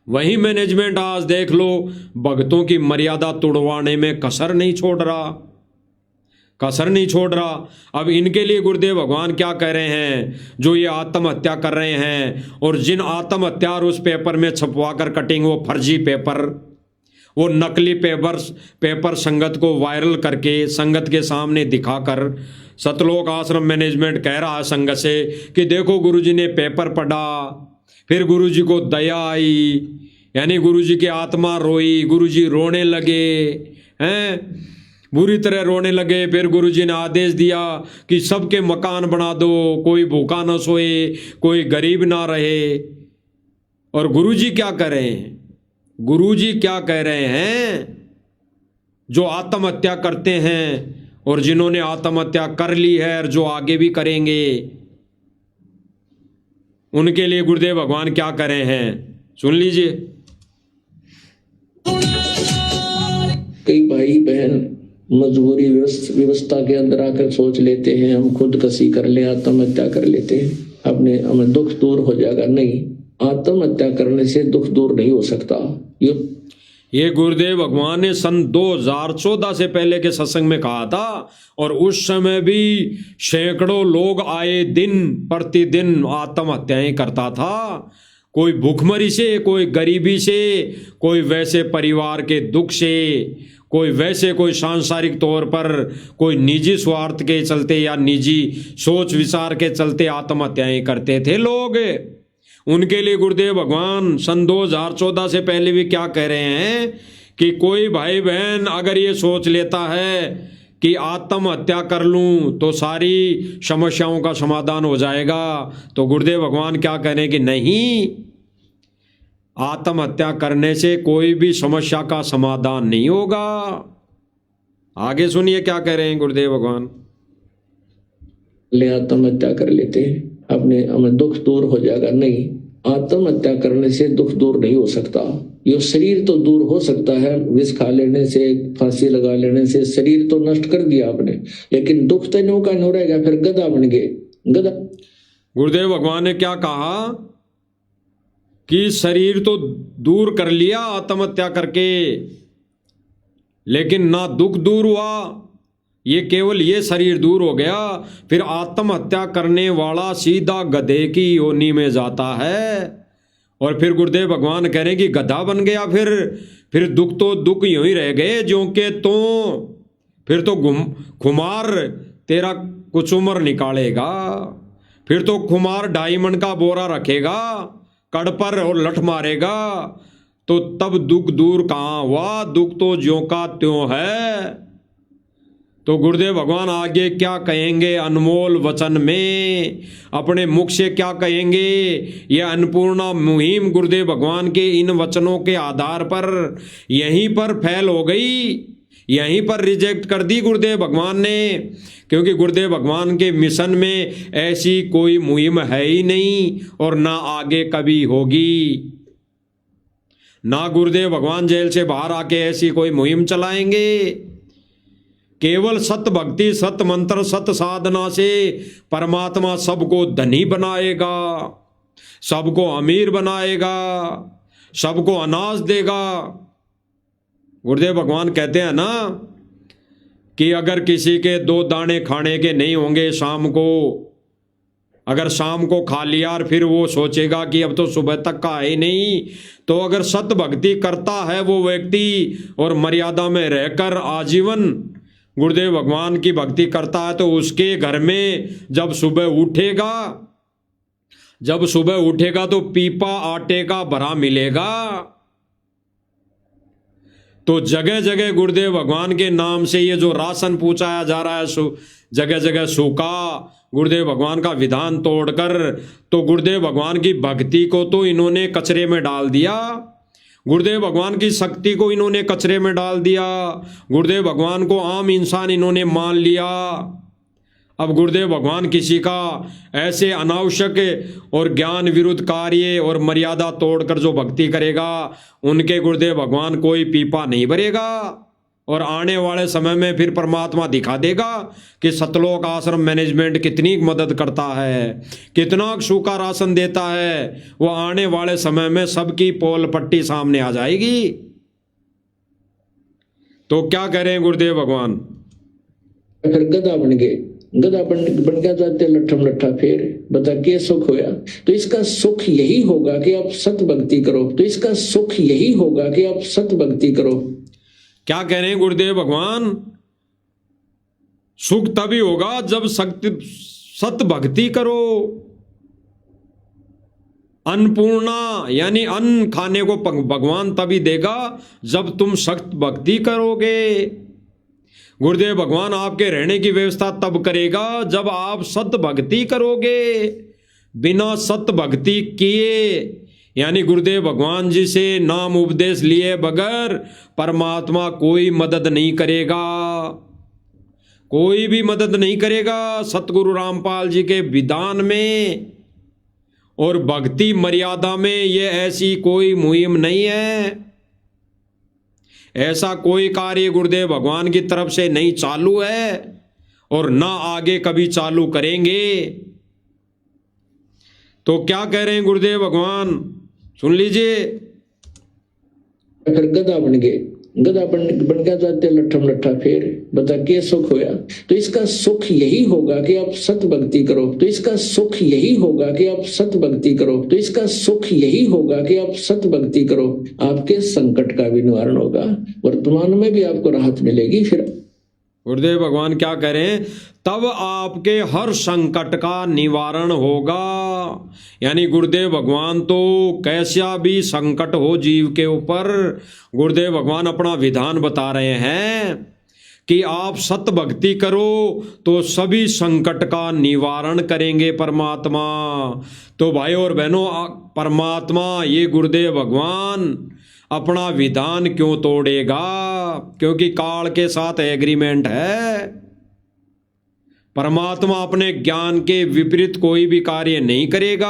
वही मैनेजमेंट आज देख लो भक्तों की मर्यादा तोड़वाने में कसर नहीं छोड़ रहा। अब इनके लिए गुरुदेव भगवान क्या कह रहे हैं, जो ये आत्महत्या कर रहे हैं, और जिन आत्महत्या उस पेपर में छपवा कर कटिंग, वो फर्जी पेपर, वो नकली पेपर संगत को वायरल करके संगत के सामने दिखाकर सतलोक आश्रम मैनेजमेंट कह रहा है संगत से कि देखो गुरुजी ने पेपर पढ़ा, फिर गुरुजी को दया आई, यानी गुरुजी की आत्मा रोई, गुरुजी रोने लगे हैं, बुरी तरह रोने लगे। फिर गुरुजी ने आदेश दिया कि सबके मकान बना दो, कोई भूखा न सोए, कोई गरीब ना रहे। और गुरुजी क्या कर रहे हैं, गुरुजी क्या कह रहे हैं, जो आत्महत्या करते हैं और जिन्होंने आत्महत्या कर ली है और जो आगे भी करेंगे, उनके लिए गुरुदेव भगवान क्या कर रहे हैं, सुन लीजिए। कई भाई बहन मजबूरी व्यवस्था के अंदर आकर सोच लेते हैं हम खुदकशी कर ले, आत्महत्या कर लेते हैं, अपने हमें दुख दूर हो जाएगा। नहीं, आत्महत्या करने से दुख दूर नहीं हो सकता। ये गुरुदेव भगवान ने सन 2014 से पहले के सत्संग में कहा था, और उस समय भी सैकड़ों लोग आए दिन प्रतिदिन आत्महत्याएं करता था। कोई भूखमरी से, कोई गरीबी से, कोई वैसे परिवार के दुख से, कोई वैसे कोई सांसारिक तौर पर कोई निजी स्वार्थ के चलते या निजी सोच विचार के चलते आत्महत्याएं करते थे लोग। उनके लिए गुरुदेव भगवान सन 2014 से पहले भी क्या कह रहे हैं कि कोई भाई बहन अगर ये सोच लेता है कि आत्महत्या कर लूं तो सारी समस्याओं का समाधान हो जाएगा, तो गुरुदेव भगवान क्या कह रहे हैं कि नहीं, आत्महत्या करने से कोई भी समस्या का समाधान नहीं होगा। आगे सुनिए क्या कह रहे हैं गुरुदेव भगवान। ले आत्महत्या कर लेते हैं, अपने हमें दुख दूर हो जाएगा। नहीं, आत्महत्या करने से दुख दूर नहीं हो सकता। ये शरीर तो दूर हो सकता है, विष खा लेने से, फांसी लगा लेने से शरीर तो नष्ट कर दिया आपने, लेकिन दुख तो नो का नो रहेगा, फिर गधा बन गए गधा। गुरुदेव भगवान ने क्या कहा कि शरीर तो दूर कर लिया आत्महत्या करके, लेकिन ना दुख दूर हुआ, ये केवल ये शरीर दूर हो गया, फिर आत्महत्या करने वाला सीधा गधे की योनि में जाता है। और फिर गुरुदेव भगवान कह रहे हैं कि गधा बन गया, फिर दुख तो दुख यूं ही रह गए ज्यों के तो, फिर तो खुमार तेरा कुछ उम्र निकालेगा, फिर तो खुमार डायमंड का बोरा रखेगा कड़ पर और लठ मारेगा, तो तब दुख दूर कहाँ हुआ, दुख तो ज्यों का त्यों है। तो गुरुदेव भगवान आगे क्या कहेंगे अनमोल वचन में, अपने मुख से क्या कहेंगे, यह अन्नपूर्णा मुहिम गुरुदेव भगवान के इन वचनों के आधार पर यहीं पर फैल हो गई, यहीं पर रिजेक्ट कर दी गुरुदेव भगवान ने, क्योंकि गुरुदेव भगवान के मिशन में ऐसी कोई मुहिम है ही नहीं और ना आगे कभी होगी। ना गुरुदेव भगवान जेल से बाहर आके ऐसी कोई मुहिम चलाएंगे। केवल सत भक्ति, सत मंत्र, सत साधना से परमात्मा सबको धनी बनाएगा, सबको अमीर बनाएगा, सबको अनाज देगा। गुरुदेव भगवान कहते हैं ना कि अगर किसी के 2 दाने खाने के नहीं होंगे शाम को, अगर शाम को खा लिया और फिर वो सोचेगा कि अब तो सुबह तक का है ही नहीं, तो अगर सत भक्ति करता है वो व्यक्ति और मर्यादा में रहकर आजीवन गुरुदेव भगवान की भक्ति करता है, तो उसके घर में जब सुबह उठेगा तो पीपा आटे का भरा मिलेगा। तो जगह जगह गुरुदेव भगवान के नाम से ये जो राशन पूछाया जा रहा है, जगह जगह सूखा, गुरुदेव भगवान का विधान तोड़कर, तो गुरुदेव भगवान की भक्ति को तो इन्होंने कचरे में डाल दिया, गुरुदेव भगवान की शक्ति को इन्होंने कचरे में डाल दिया, गुरुदेव भगवान को आम इंसान इन्होंने मान लिया। अब गुरुदेव भगवान किसी का ऐसे अनावश्यक और ज्ञान विरुद्ध कार्य और मर्यादा तोड़कर जो भक्ति करेगा, उनके गुरुदेव भगवान कोई पीपा नहीं भरेगा। और आने वाले समय में फिर परमात्मा दिखा देगा कि सतलोक आश्रम मैनेजमेंट कितनी मदद करता है, कितना सूखा राशन देता है। वो आने वाले समय में सबकी पोल पट्टी सामने आ जाएगी। तो क्या करें गुरुदेव भगवान? फिर गधा बन गए, गधा बन गया जाते लट्ठम लट्ठा फेर, बता के सुख होया। तो इसका सुख यही होगा कि आप सत भक्ति करो, तो इसका सुख यही होगा कि आप सत भक्ति करो। क्या कह रहे हैं गुरुदेव भगवान? सुख तभी होगा जब सत भक्ति करो। अन्नपूर्णा यानी अन्न खाने को भगवान तभी देगा जब तुम सत भक्ति करोगे। गुरुदेव भगवान आपके रहने की व्यवस्था तब करेगा जब आप सत भक्ति करोगे। बिना सत भक्ति किए यानी गुरुदेव भगवान जी से नाम उपदेश लिए बगैर परमात्मा कोई मदद नहीं करेगा, कोई भी मदद नहीं करेगा। सतगुरु रामपाल जी के विधान में और भक्ति मर्यादा में ये ऐसी कोई मुहिम नहीं है, ऐसा कोई कार्य गुरुदेव भगवान की तरफ से नहीं चालू है और ना आगे कभी चालू करेंगे। तो क्या कह रहे हैं गुरुदेव भगवान, सुन लीजिए। फिर गधा बन गए, गधा बन गया जाते लट्ठम लट्ठा फेर, बता के सुख होया। तो इसका सुख यही होगा कि आप सत भक्ति करो, तो इसका सुख यही होगा कि आप सत भक्ति करो, तो इसका सुख यही होगा कि आप सत भक्ति करो। आपके संकट का भी निवारण होगा, वर्तमान में भी आपको राहत मिलेगी। फिर गुरुदेव भगवान क्या करें? तब आपके हर संकट का निवारण होगा। यानी गुरुदेव भगवान तो कैसा भी संकट हो जीव के ऊपर, गुरुदेव भगवान अपना विधान बता रहे हैं कि आप सत भक्ति करो तो सभी संकट का निवारण करेंगे परमात्मा। तो भाई और बहनों, परमात्मा ये गुरुदेव भगवान अपना विधान क्यों तोड़ेगा? क्योंकि काल के साथ एग्रीमेंट है। परमात्मा अपने ज्ञान के विपरीत कोई भी कार्य नहीं करेगा।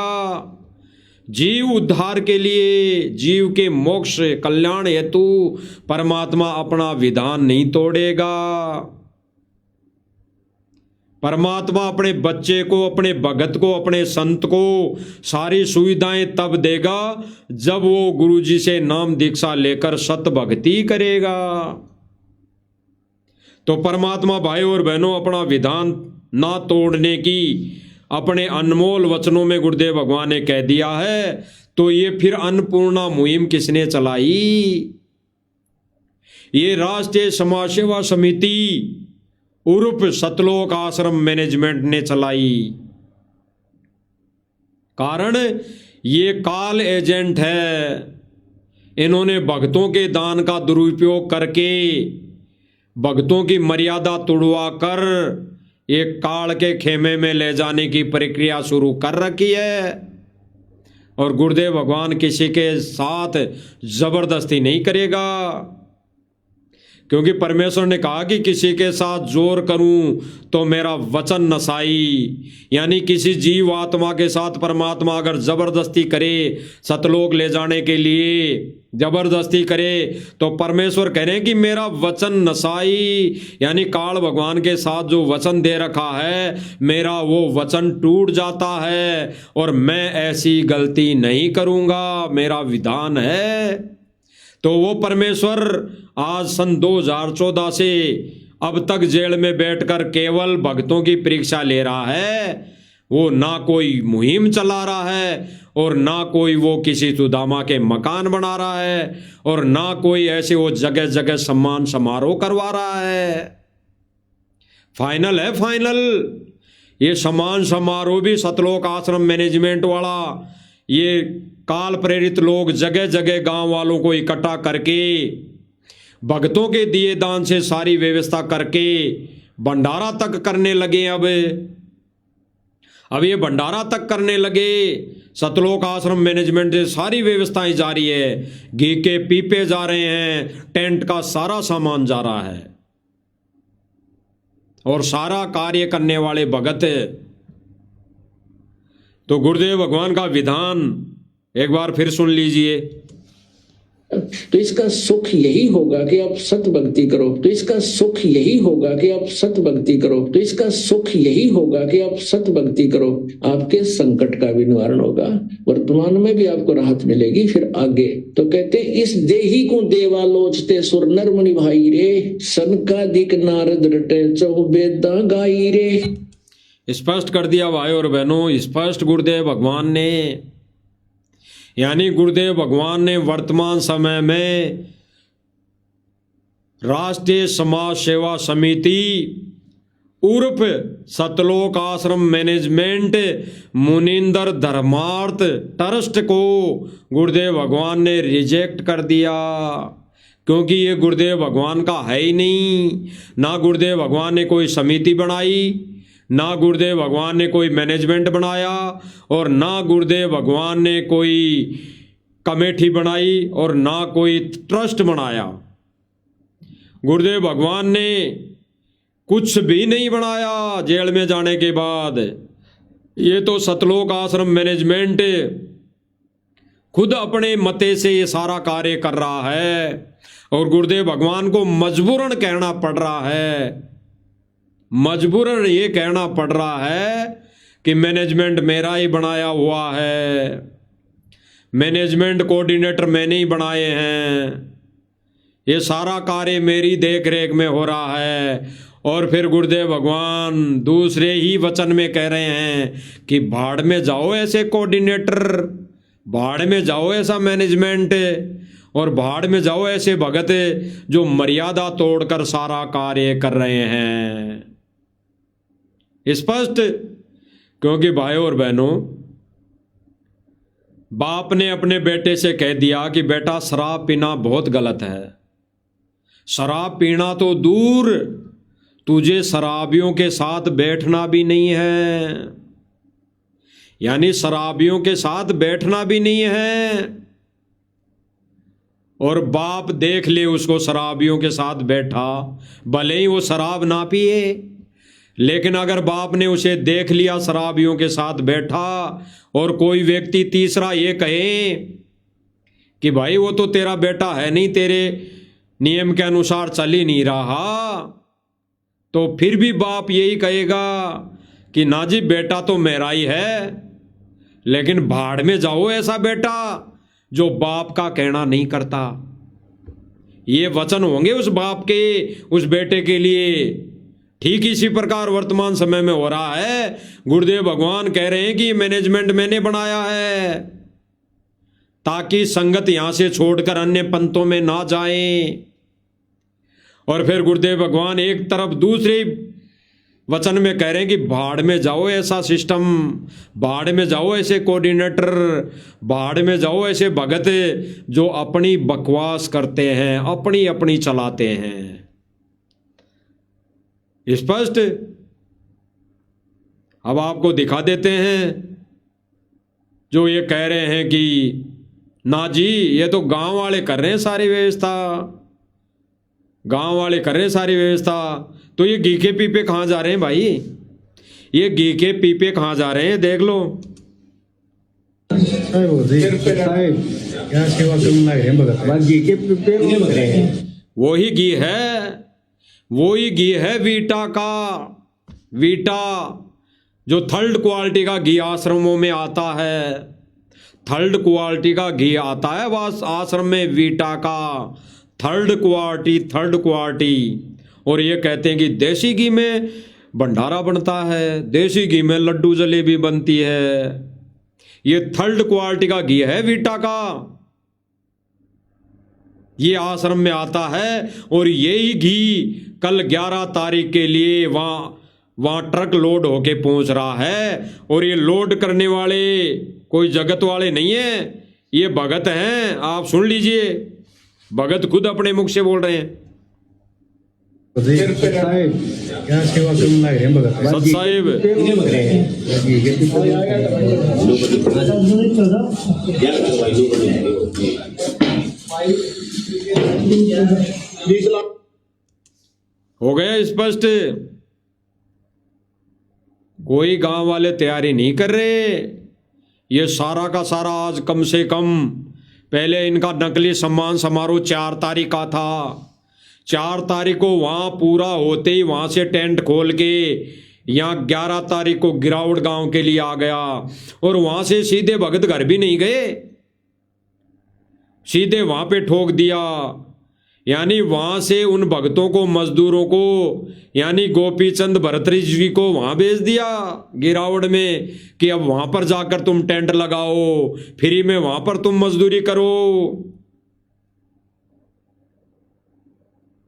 जीव उद्धार के लिए, जीव के मोक्ष कल्याण हेतु परमात्मा अपना विधान नहीं तोड़ेगा। परमात्मा अपने बच्चे को, अपने भगत को, अपने संत को सारी सुविधाएं तब देगा जब वो गुरुजी से नाम दीक्षा लेकर सत भक्ति करेगा। तो परमात्मा भाई और बहनों अपना विधान ना तोड़ने की अपने अनमोल वचनों में गुरुदेव भगवान ने कह दिया है। तो ये फिर अन्नपूर्णा मुहिम किसने चलाई? ये राष्ट्रीय समाज सेवा समिति उर्फ सतलोक आश्रम मैनेजमेंट ने चलाई। कारण ये काल एजेंट है। इन्होंने भक्तों के दान का दुरुपयोग करके भक्तों की मर्यादा तोड़वा कर एक काल के खेमे में ले जाने की प्रक्रिया शुरू कर रखी है। और गुरुदेव भगवान किसी के साथ जबरदस्ती नहीं करेगा, क्योंकि परमेश्वर ने कहा कि किसी के साथ जोर करूं तो मेरा वचन नसाई। यानी किसी जीव आत्मा के साथ परमात्मा अगर जबरदस्ती करे, सतलोक ले जाने के लिए जबरदस्ती करे, तो परमेश्वर कह रहे हैं कि मेरा वचन नसाई। यानी काल भगवान के साथ जो वचन दे रखा है, मेरा वो वचन टूट जाता है और मैं ऐसी गलती नहीं करूंगा, मेरा विधान है। तो वो परमेश्वर आज सन 2014 से अब तक जेल में बैठकर केवल भक्तों की परीक्षा ले रहा है। वो ना कोई मुहिम चला रहा है और ना कोई वो किसी सुदामा के मकान बना रहा है और ना कोई ऐसे वो जगह जगह सम्मान समारोह करवा रहा है। फाइनल है फाइनल, ये सम्मान समारोह भी सतलोक आश्रम मैनेजमेंट वाला, ये काल प्रेरित लोग जगह जगह गांव वालों को इकट्ठा करके भक्तों के दिए दान से सारी व्यवस्था करके भंडारा तक करने लगे। अब ये भंडारा तक करने लगे। सतलोक आश्रम मैनेजमेंट से सारी व्यवस्थाएं जारी है, घी के पीपे जा रहे हैं, टेंट का सारा सामान जा रहा है और सारा कार्य करने वाले भगत है। तो गुरुदेव भगवान का विधान एक बार फिर सुन लीजिए। तो इसका सुख यही होगा कि आप सत भक्ति करो, तो इसका सुख यही होगा कि आप सत भक्ति करो, तो इसका सुख यही होगा कि आप सत भक्ति करो। आपके संकट का भी निवारण होगा, वर्तमान में भी आपको राहत मिलेगी। फिर आगे तो कहते इस देही को देवा लोचते सुर नर मुनि भाई रे, सनकादिक नारद रटे चौबेदा गाई रे। स्पष्ट कर दिया भाई और बहनों, स्पष्ट गुरुदेव भगवान ने, यानी गुरुदेव भगवान ने वर्तमान समय में राष्ट्रीय समाज सेवा समिति उर्फ सतलोक आश्रम मैनेजमेंट मुनिंदर धर्मार्थ ट्रस्ट को गुरुदेव भगवान ने रिजेक्ट कर दिया, क्योंकि ये गुरुदेव भगवान का है ही नहीं। ना गुरुदेव भगवान ने कोई समिति बनाई, ना गुरुदेव भगवान ने कोई मैनेजमेंट बनाया और ना गुरुदेव भगवान ने कोई कमेटी बनाई और ना कोई ट्रस्ट बनाया। गुरुदेव भगवान ने कुछ भी नहीं बनाया जेल में जाने के बाद। ये तो सतलोक आश्रम मैनेजमेंट खुद अपने मते से ये सारा कार्य कर रहा है और गुरुदेव भगवान को मजबूरन कहना पड़ रहा है, मजबूरन ये कहना पड़ रहा है कि मैनेजमेंट मेरा ही बनाया हुआ है, मैनेजमेंट कोऑर्डिनेटर मैंने ही बनाए हैं, ये सारा कार्य मेरी देख रेख में हो रहा है। और फिर गुरुदेव भगवान दूसरे ही वचन में कह रहे हैं कि भाड़ में जाओ ऐसे कोऑर्डिनेटर, भाड़ में जाओ ऐसा मैनेजमेंट और भाड़ में जाओ ऐसे भगत जो मर्यादा तोड़कर सारा कार्य कर रहे हैं। स्पष्ट, क्योंकि भाई और बहनों, बाप ने अपने बेटे से कह दिया कि बेटा शराब पीना बहुत गलत है, शराब पीना तो दूर, तुझे शराबियों के साथ बैठना भी नहीं है, यानी शराबियों के साथ बैठना भी नहीं है। और बाप देख ले उसको शराबियों के साथ बैठा, भले ही वो शराब ना पिए, लेकिन अगर बाप ने उसे देख लिया शराबियों के साथ बैठा और कोई व्यक्ति तीसरा ये कहे कि भाई वो तो तेरा बेटा है नहीं, तेरे नियम के अनुसार चल ही नहीं रहा, तो फिर भी बाप यही कहेगा कि ना जी बेटा तो मेरा ही है, लेकिन भाड़ में जाओ ऐसा बेटा जो बाप का कहना नहीं करता। ये वचन होंगे उस बाप के उस बेटे के लिए। ठीक इसी प्रकार वर्तमान समय में हो रहा है। गुरुदेव भगवान कह रहे हैं कि मैनेजमेंट मैंने बनाया है ताकि संगत यहां से छोड़कर अन्य पंथों में ना जाएं। और फिर गुरुदेव भगवान एक तरफ दूसरे वचन में कह रहे हैं कि भाड़ में जाओ ऐसा सिस्टम, भाड़ में जाओ ऐसे कोऑर्डिनेटर, भाड़ में जाओ ऐसे भगत जो अपनी बकवास करते हैं, अपनी अपनी चलाते हैं। स्पष्ट। अब आपको दिखा देते हैं जो ये कह रहे हैं कि ना जी ये तो गांव वाले कर रहे हैं सारी व्यवस्था, गांव वाले कर रहे हैं सारी व्यवस्था। तो ये घी के पीपे कहाँ जा रहे हैं भाई, ये घी के पीपे कहाँ जा रहे हैं देख लो। वही घी है, वही घी है वीटा का, वीटा जो थर्ड क्वालिटी का घी आश्रमों में आता है, थर्ड क्वालिटी का घी आता है वह आश्रम में वीटा का, थर्ड क्वालिटी। और ये कहते हैं कि देसी घी में भंडारा बनता है, देसी घी में लड्डू जलेबी बनती है। ये थर्ड क्वालिटी का घी है वीटा का। ये आश्रम में आता है और यही घी कल 11 तारीख के लिए वहां ट्रक लोड होके पहुंच रहा है। और ये लोड करने वाले कोई जगत वाले नहीं है, ये भगत हैं। आप सुन लीजिए, भगत खुद अपने मुख से बोल रहे हैं। क्या सेवा करने लग रहे हैं भगत सत साहिब हो गया स्पष्ट। कोई गांव वाले तैयारी नहीं कर रहे। ये सारा का सारा आज कम से कम, पहले इनका नकली सम्मान समारोह 4 तारीख का था। 4 तारीख को वहां पूरा होते ही वहां से टेंट खोल के यहाँ 11 तारीख को गिरावड़ गांव के लिए आ गया। और वहां से सीधे भगत घर भी नहीं गए, सीधे वहां पे ठोक दिया। यानी वहां से उन भक्तों को, मजदूरों को, यानी गोपीचंद भरतरी जी को वहां भेज दिया गिरावड़ में कि अब वहां पर जाकर तुम टेंट लगाओ, फ्री में वहां पर तुम मजदूरी करो।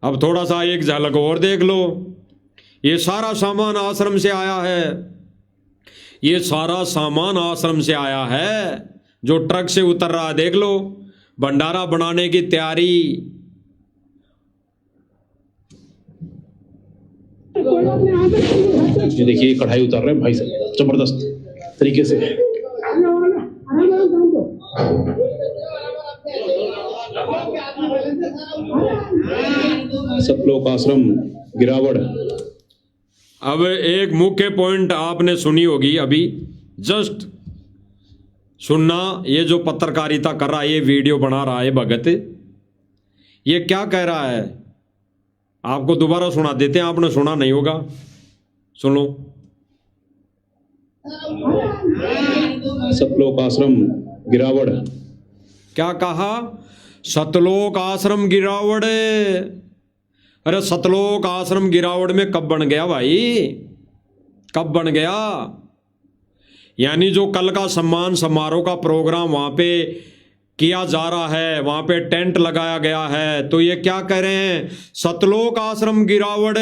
अब थोड़ा सा एक झलक और देख लो। ये सारा सामान आश्रम से आया है, ये सारा सामान आश्रम से आया है जो ट्रक से उतर रहा है। देख लो, भंडारा बनाने की तैयारी। ये देखिए कढ़ाई उतार रहे हैं भाई साहब जबरदस्त तरीके से। सतलोक आश्रम गिरावड़। अब एक मुख्य पॉइंट आपने सुनी होगी, अभी जस्ट सुनना। ये जो पत्रकारिता कर रहा है, ये वीडियो बना रहा है भगत, ये क्या कह रहा है आपको दोबारा सुना देते हैं, आपने सुना नहीं होगा, सुनो। सतलोक आश्रम गिरावड़। क्या कहा? सतलोक आश्रम गिरावड़। अरे सतलोक आश्रम गिरावड़ में कब बन गया भाई, कब बन गया? यानी जो कल का सम्मान समारोह का प्रोग्राम वहां पे किया जा रहा है, वहां पे टेंट लगाया गया है, तो ये क्या कह रहे हैं? सतलोक आश्रम गिरावड़।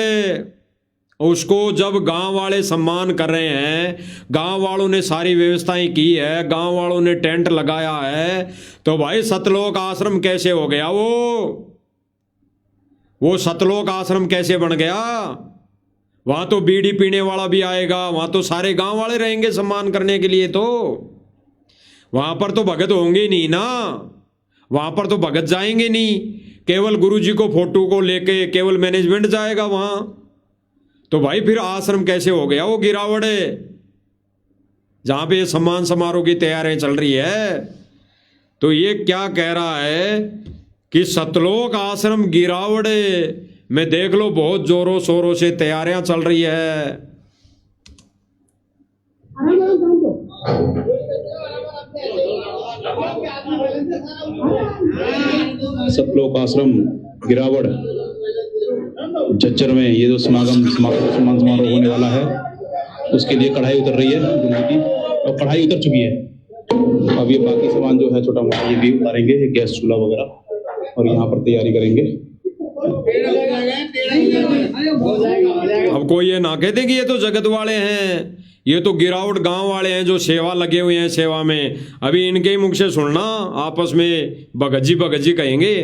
उसको जब गांव वाले सम्मान कर रहे हैं, गांव वालों ने सारी व्यवस्थाएं की है, गांव वालों ने टेंट लगाया है, तो भाई सतलोक आश्रम कैसे हो गया? वो सतलोक आश्रम कैसे बन गया? वहां तो बीड़ी पीने वाला भी आएगा, वहां तो सारे गांव वाले रहेंगे सम्मान करने के लिए। तो वहां पर तो भगत होंगे नहीं ना, वहां पर तो भगत जाएंगे नहीं, केवल गुरुजी को फोटो को लेके केवल मैनेजमेंट जाएगा वहां। तो भाई फिर आश्रम कैसे हो गया वो गिरावड़, जहां पे सम्मान समारोह की तैयारियां चल रही है? तो ये क्या कह रहा है कि सतलोक आश्रम गिरावड़ में देख लो बहुत जोरों शोरों से तैयारियां चल रही है। सतलोक आश्रम गिरावड़ झज्जर में ये जो सम्मान समारोह होने वाला है, उसके लिए कढ़ाई उतर रही है गुरुजी की, और कढ़ाई उतर चुकी है। अब ये बाकी सामान जो है छोटा मोटा ये भी उतारेंगे, गैस चूल्हा वगैरह, और यहाँ पर तैयारी करेंगे। अब कोई ये ना कहते कि ये तो जगत वाले हैं, ये तो गिरावट गांव वाले हैं जो सेवा लगे हुए हैं सेवा में। अभी इनके ही मुख से सुनना, आपस में भगत जी कहेंगे।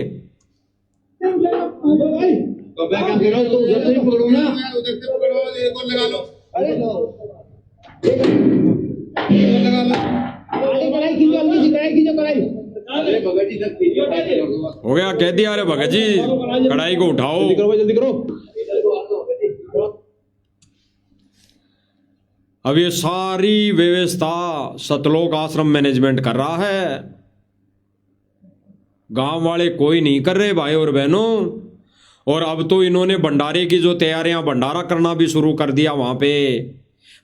हो गया, कह दिया अरे भगत जी कढ़ाई को उठाओ, जल्दी करो भाई, जल्दी करो। अब ये सारी व्यवस्था सतलोक आश्रम मैनेजमेंट कर रहा है, गांव वाले कोई नहीं कर रहे भाई और बहनों। और अब तो इन्होंने भंडारे की जो तैयारियां, भंडारा करना भी शुरू कर दिया वहां पे,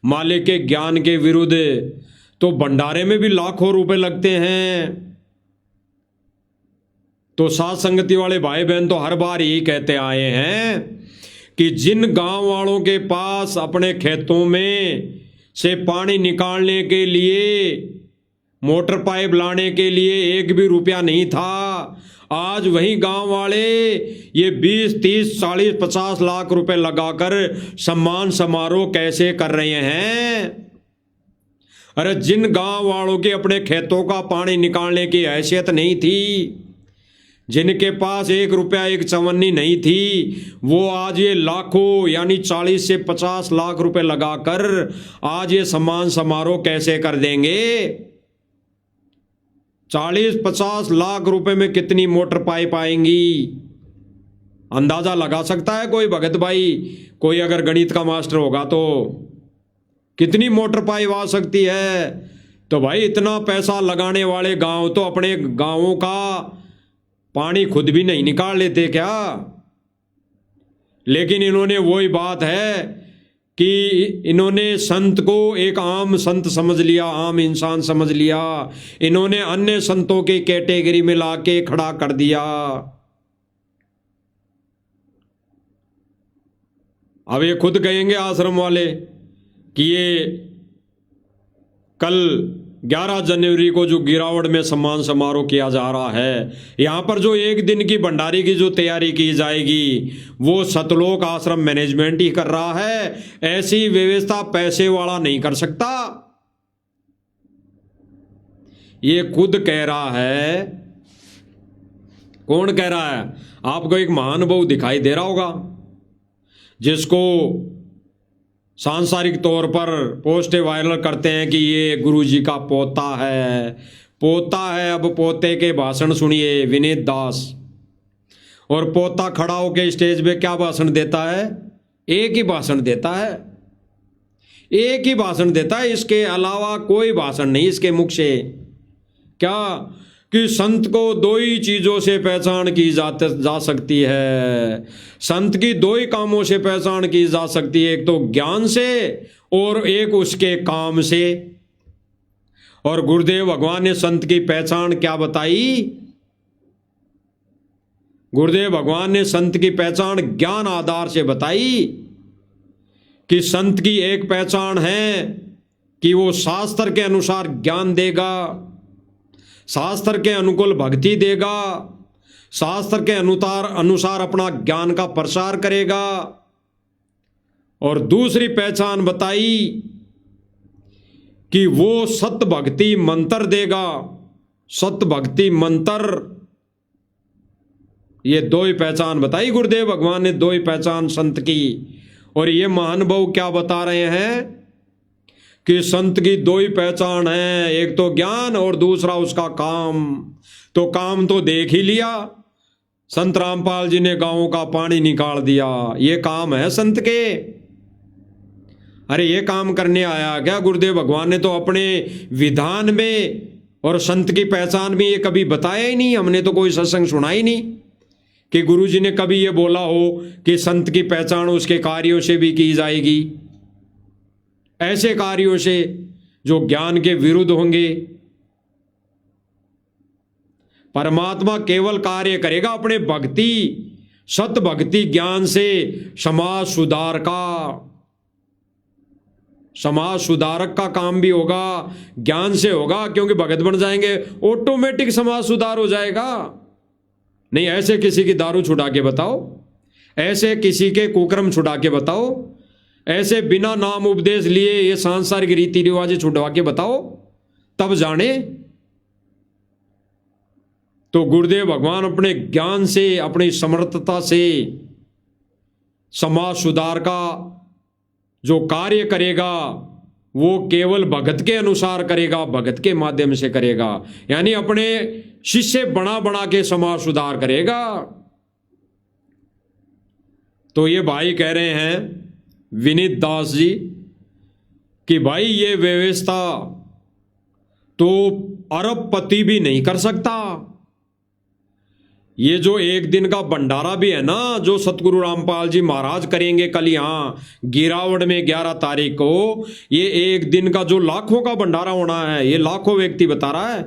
मालिक के ज्ञान के विरुद्ध। तो भंडारे में भी लाखों रुपए लगते हैं। तो साथ संगति वाले भाई बहन तो हर बार यही कहते आए हैं कि जिन गांव वालों के पास अपने खेतों में से पानी निकालने के लिए, मोटर पाइप लाने के लिए एक भी रुपया नहीं था, आज वही गांव वाले ये 20, 30, 40, 50 लाख रुपए लगाकर सम्मान समारोह कैसे कर रहे हैं। अरे जिन गांव वालों के अपने खेतों का पानी निकालने की हैसियत नहीं थी, जिनके पास 1 रुपया 1 चवन्नी नहीं थी, वो आज ये लाखों यानी 40 से 50 लाख रुपए लगाकर आज ये सम्मान समारोह कैसे कर देंगे। 40-50 लाख रुपए में कितनी मोटर पाइप आएंगी, अंदाजा लगा सकता है कोई भगत भाई? कोई अगर गणित का मास्टर होगा तो कितनी मोटर पाइप आ सकती है? तो भाई इतना पैसा लगाने वाले गांव तो अपने गांवों का पानी खुद भी नहीं निकाल लेते क्या? लेकिन इन्होंने वही बात है कि इन्होंने संत को एक आम संत समझ लिया, आम इंसान समझ लिया। इन्होंने अन्य संतों की कैटेगरी में लाके खड़ा कर दिया। अब ये खुद कहेंगे आश्रम वाले कि ये कल 11 जनवरी को जो गिरावड़ में सम्मान समारोह किया जा रहा है, यहाँ पर जो 1 दिन की भंडारी की जो तैयारी की जाएगी वो सतलोक आश्रम मैनेजमेंट ही कर रहा है। ऐसी व्यवस्था पैसे वाला नहीं कर सकता। ये खुद कह रहा है। कौन कह रहा है? आपको एक महानुभाव दिखाई दे रहा होगा जिसको सांसारिक तौर पर पोस्टें वायरल करते हैं कि ये गुरुजी का पोता है, पोता है। अब पोते के भाषण सुनिए विनीत दास। और पोता खड़ा होकर स्टेज पे क्या भाषण देता है? एक ही भाषण देता है, एक ही भाषण देता है, इसके अलावा कोई भाषण नहीं इसके मुख से। क्या कि संत को 2 ही चीजों से पहचान की जा सकती है। संत की 2 ही कामों से पहचान की जा सकती है, एक तो ज्ञान से और एक उसके काम से। और गुरुदेव भगवान ने संत की पहचान क्या बताई? गुरुदेव भगवान ने संत की पहचान ज्ञान आधार से बताई कि संत की एक पहचान है कि वो शास्त्र के अनुसार ज्ञान देगा, शास्त्र के अनुकूल भक्ति देगा, शास्त्र के अनुसार अपना ज्ञान का प्रसार करेगा। और दूसरी पहचान बताई कि वो सत भक्ति मंत्र देगा, सत भक्ति मंत्र। ये 2 ही पहचान बताई गुरुदेव भगवान ने, 2 ही पहचान संत की। और ये महानुभाव क्या बता रहे हैं कि संत की 2 ही पहचान है, एक तो ज्ञान और दूसरा उसका काम। तो काम तो देख ही लिया, संत रामपाल जी ने गांवों का पानी निकाल दिया, ये काम है संत के। अरे ये काम करने आया क्या गुरुदेव भगवान ने? तो अपने विधान में और संत की पहचान में ये कभी बताया ही नहीं। हमने तो कोई सत्संग सुना ही नहीं कि गुरुजी ने कभी ये बोला हो कि संत की पहचान उसके कार्यों से भी की जाएगी, ऐसे कार्यों से जो ज्ञान के विरुद्ध होंगे। परमात्मा केवल कार्य करेगा अपने भक्ति, सत भक्ति ज्ञान से समाज सुधार का, समाज सुधारक का काम भी होगा, ज्ञान से होगा। क्योंकि भगत बन जाएंगे ऑटोमेटिक समाज सुधार हो जाएगा। नहीं ऐसे किसी की दारू छुड़ा के बताओ, ऐसे किसी के कुकर्म छुड़ा के बताओ, ऐसे बिना नाम उपदेश लिए ये सांसारिक रीति रिवाज छुड़वा के बताओ, तब जाने। तो गुरुदेव भगवान अपने ज्ञान से, अपनी समर्थता से समाज सुधार का जो कार्य करेगा वो केवल भगत के अनुसार करेगा, भगत के माध्यम से करेगा। यानी अपने शिष्य बना बना के समाज सुधार करेगा। तो ये भाई कह रहे हैं विनीत दास जी कि भाई ये व्यवस्था तो अरबपति भी नहीं कर सकता। ये जो 1 दिन का भंडारा भी है ना, जो सतगुरु रामपाल जी महाराज करेंगे कल यहाँ गिरावड़ में 11 तारीख को, ये 1 दिन का जो लाखों का भंडारा होना है, ये लाखों व्यक्ति बता रहा है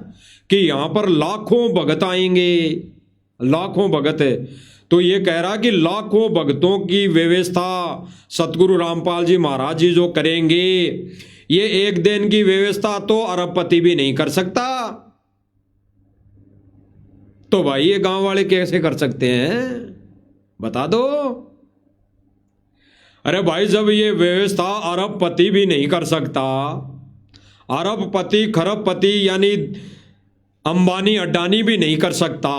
कि यहाँ पर लाखों भगत आएंगे, लाखों भगत। तो ये कह रहा कि लाखों भक्तों की व्यवस्था सतगुरु रामपाल जी महाराज जी जो करेंगे, ये एक दिन की व्यवस्था तो अरबपति भी नहीं कर सकता। तो भाई ये गांव वाले कैसे कर सकते हैं, बता दो। अरे भाई जब ये व्यवस्था अरबपति भी नहीं कर सकता, अरबपति खरबपति यानी अंबानी अडानी भी नहीं कर सकता,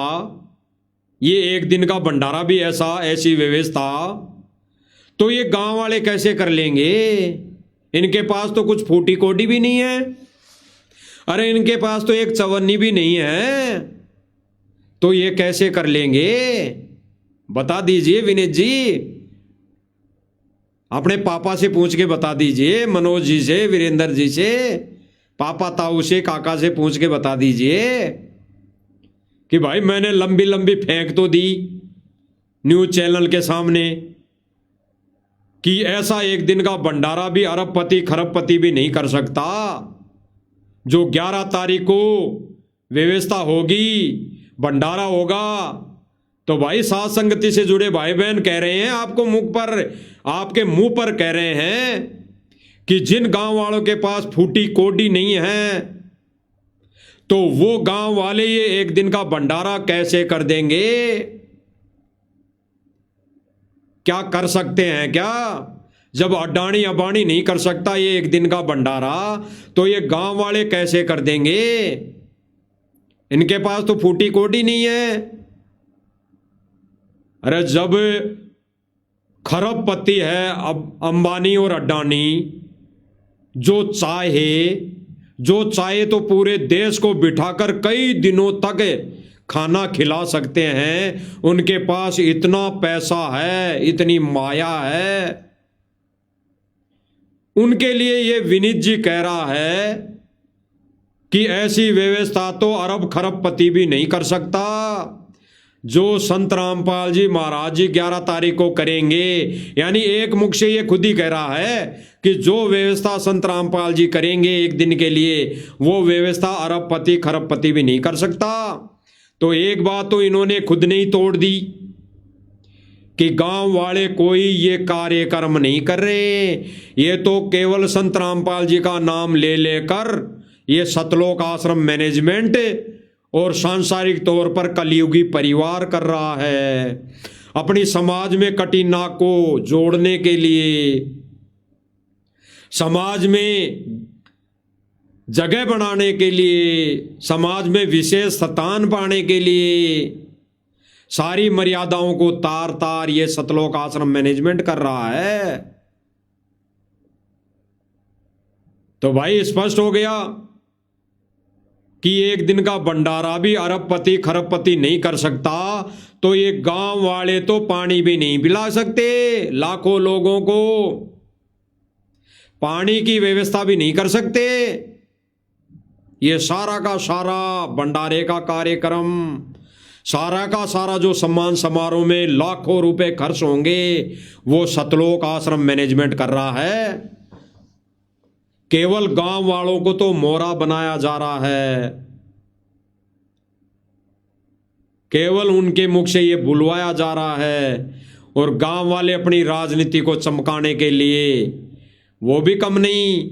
ये एक दिन का भंडारा भी ऐसी व्यवस्था, तो ये गांव वाले कैसे कर लेंगे। इनके पास तो कुछ फूटी कोटी भी नहीं है, अरे इनके पास तो एक चवन्नी भी नहीं है, तो ये कैसे कर लेंगे, बता दीजिए विनीत जी। अपने पापा से पूछ के बता दीजिए, मनोज जी से, वीरेंद्र जी से, पापा ताऊ से, काका से पूछ के बता दीजिए कि भाई मैंने लंबी लंबी फेंक तो दी न्यूज चैनल के सामने कि ऐसा एक दिन का भंडारा भी अरबपति खरबपति भी नहीं कर सकता। जो 11 तारीख को व्यवस्था होगी, भंडारा होगा, तो भाई साथ संगति से जुड़े भाई बहन कह रहे हैं, आपको आपके मुंह पर कह रहे हैं कि जिन गांव वालों के पास फूटी कोडी नहीं है, तो वो गांव वाले ये एक दिन का भंडारा कैसे कर देंगे। क्या कर सकते हैं क्या। जब अडानी अबानी नहीं कर सकता ये एक दिन का भंडारा, तो ये गांव वाले कैसे कर देंगे। इनके पास तो फूटी कोडी नहीं है। अरे जब खरबपति है अब अंबानी और अडानी, जो चाहे तो पूरे देश को बिठाकर कई दिनों तक खाना खिला सकते हैं। उनके पास इतना पैसा है, इतनी माया है। उनके लिए ये विनीत जी कह रहा है कि ऐसी व्यवस्था तो अरब खरबपति भी नहीं कर सकता। जो संत रामपाल जी महाराज जी 11 तारीख को करेंगे, यानी एक मुख से ये खुद ही कह रहा है कि जो व्यवस्था संत रामपाल जी करेंगे एक दिन के लिए, वो व्यवस्था अरबपति खरबपति भी नहीं कर सकता। तो एक बात तो इन्होंने खुद ने ही तोड़ दी कि गांव वाले कोई ये कार्यक्रम नहीं कर रहे। ये तो केवल संत रामपाल जी का नाम ले लेकर ये सतलोक आश्रम मैनेजमेंट और सांसारिक तौर पर कलयुगी परिवार कर रहा है, अपनी समाज में कटी नाक को जोड़ने के लिए, समाज में जगह बनाने के लिए, समाज में विशेष स्थान पाने के लिए सारी मर्यादाओं को तार तार ये सतलोक आश्रम मैनेजमेंट कर रहा है। तो भाई स्पष्ट हो गया कि एक दिन का भंडारा भी अरबपति खरबपति नहीं कर सकता। तो ये गांव वाले तो पानी भी नहीं पिला सकते, लाखों लोगों को पानी की व्यवस्था भी नहीं कर सकते। ये सारा का सारा भंडारे का कार्यक्रम, सारा का सारा जो सम्मान समारोह में लाखों रुपए खर्च होंगे, वो सतलोक आश्रम मैनेजमेंट कर रहा है। केवल गांव वालों को तो मोहरा बनाया जा रहा है, केवल उनके मुख से ये बुलवाया जा रहा है। और गांव वाले अपनी राजनीति को चमकाने के लिए वो भी कम नहीं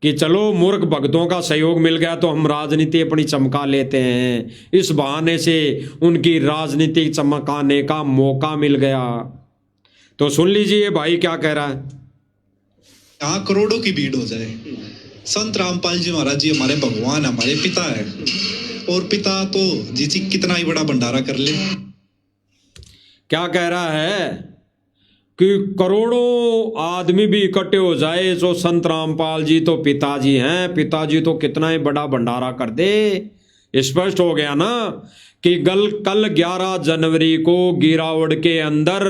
कि चलो मूर्ख भक्तों का सहयोग मिल गया तो हम राजनीति अपनी चमका लेते हैं। इस बहाने से उनकी राजनीति चमकाने का मौका मिल गया। तो सुन लीजिए भाई क्या कह रहा है। यहाँ करोड़ों की भीड़ हो जाए। संत रामपाल जी महाराज जी हमारे भगवान, हमारे पिता है, और पिता तो जी कितना ही बड़ा भंडारा कर ले। क्या कह रहा है कि करोड़ों आदमी भी इकट्ठे हो जाए, जो संत रामपाल जी तो पिताजी हैं, पिताजी तो कितना ही बड़ा भंडारा कर दे। स्पष्ट हो गया ना कि कल 11 जनवरी को गिरावड़ के अंदर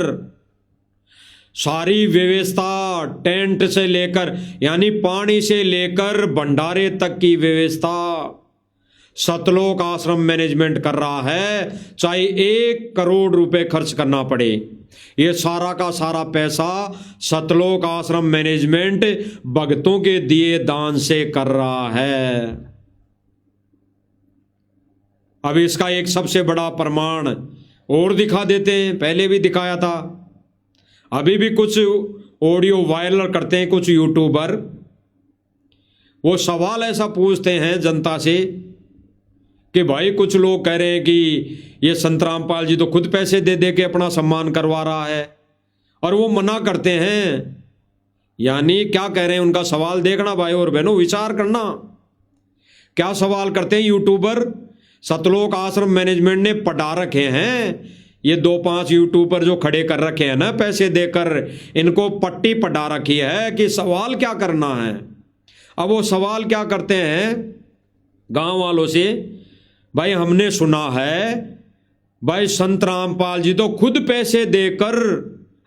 सारी व्यवस्था, टेंट से लेकर यानी पानी से लेकर भंडारे तक की व्यवस्था सतलोक आश्रम मैनेजमेंट कर रहा है। चाहे 1 करोड़ रुपए खर्च करना पड़े, ये सारा का सारा पैसा सतलोक आश्रम मैनेजमेंट भक्तों के दिए दान से कर रहा है। अब इसका एक सबसे बड़ा प्रमाण और दिखा देते हैं, पहले भी दिखाया था, अभी भी कुछ ऑडियो वायरल करते हैं कुछ यूट्यूबर। वो सवाल ऐसा पूछते हैं जनता से कि भाई कुछ लोग कह रहे हैं कि ये संत रामपाल जी तो खुद पैसे दे दे के अपना सम्मान करवा रहा है, और वो मना करते हैं। यानी क्या कह रहे हैं, उनका सवाल देखना भाई और बहनों, विचार करना। क्या सवाल करते हैं यूट्यूबर? सतलोक आश्रम मैनेजमेंट ने पटा रखे हैं, ये 2-5 यूट्यूबर जो खड़े कर रखे हैं ना पैसे देकर, इनको पट्टी पटा रखी है कि सवाल क्या करना है। अब वो सवाल क्या करते हैं गांव वालों से, भाई हमने सुना है भाई संत रामपाल जी तो खुद पैसे देकर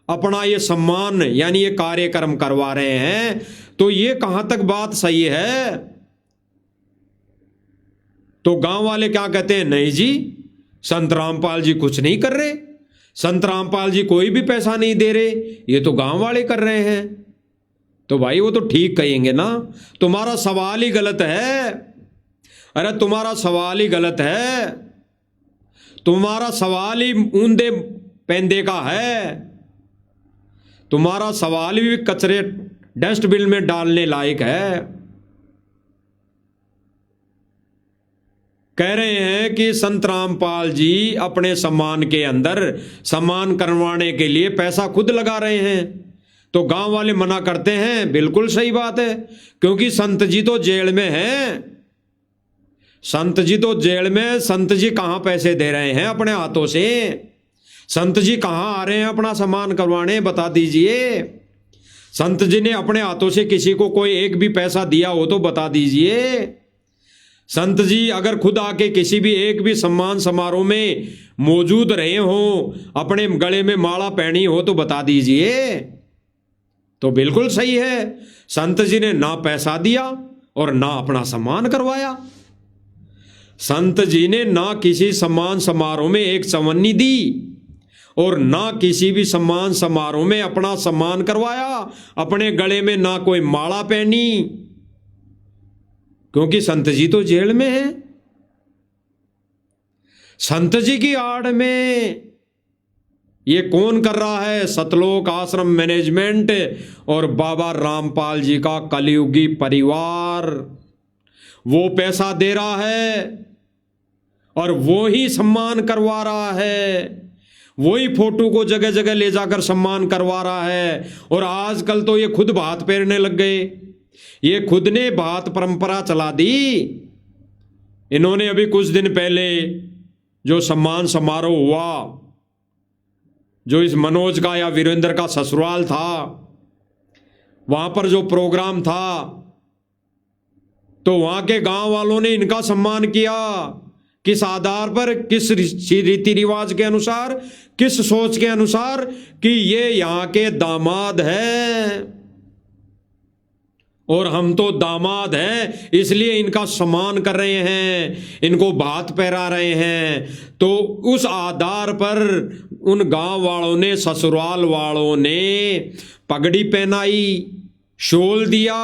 अपना ये सम्मान यानी ये कार्यक्रम करवा रहे हैं, तो ये कहां तक बात सही है? तो गांव वाले क्या कहते हैं, नहीं जी संत रामपाल जी कुछ नहीं कर रहे, संत रामपाल जी कोई भी पैसा नहीं दे रहे, ये तो गांव वाले कर रहे हैं। तो भाई वो तो ठीक कहेंगे ना, तुम्हारा सवाल ही गलत है। अरे तुम्हारा सवाल ही गलत है, तुम्हारा सवाल ही ऊंधे पेंदे का है, तुम्हारा सवाल भी कचरे डस्टबिन में डालने लायक है। कह रहे हैं कि संत रामपाल जी अपने सम्मान के अंदर सम्मान करवाने के लिए पैसा खुद लगा रहे हैं, तो गांव वाले मना करते हैं। बिल्कुल सही बात है, क्योंकि संत जी तो जेल में हैं, संत जी तो जेल में, संत जी कहां पैसे दे रहे हैं अपने हाथों से? संत जी कहां आ रहे हैं अपना सम्मान करवाने, बता दीजिए। संत जी ने अपने हाथों से किसी को कोई एक भी पैसा दिया हो तो बता दीजिए। संत जी अगर खुद आके किसी भी एक भी सम्मान समारोह में मौजूद रहे हो, अपने गले में माला पहनी हो तो बता दीजिए। तो बिल्कुल सही है, संत जी ने ना पैसा दिया और ना अपना सम्मान करवाया। संत जी ने ना किसी सम्मान समारोह में एक चवन्नी दी और ना किसी भी सम्मान समारोह में अपना सम्मान करवाया, अपने गले में ना कोई माला पहनी, क्योंकि संत जी तो जेल में हैं। संत जी की आड़ में ये कौन कर रहा है? सतलोक आश्रम मैनेजमेंट और बाबा रामपाल जी का कलयुगी परिवार। वो पैसा दे रहा है और वो ही सम्मान करवा रहा है, वही फोटो को जगह जगह ले जाकर सम्मान करवा रहा है। और आजकल तो ये खुद भात फेरने लग गए, ये खुद ने भात परंपरा चला दी। इन्होंने अभी कुछ दिन पहले जो सम्मान समारोह हुआ, जो इस मनोज का या वीरेंद्र का ससुराल था, वहां पर जो प्रोग्राम था, तो वहां के गांव वालों ने इनका सम्मान किया। किस आधार पर, किस रीति रिवाज के अनुसार, किस सोच के अनुसार कि ये यहां के दामाद हैं और हम तो दामाद हैं, इसलिए इनका सम्मान कर रहे हैं, इनको भात पहरा रहे हैं। तो उस आधार पर उन गांव वालों ने, ससुराल वालों ने पगड़ी पहनाई, शोल दिया।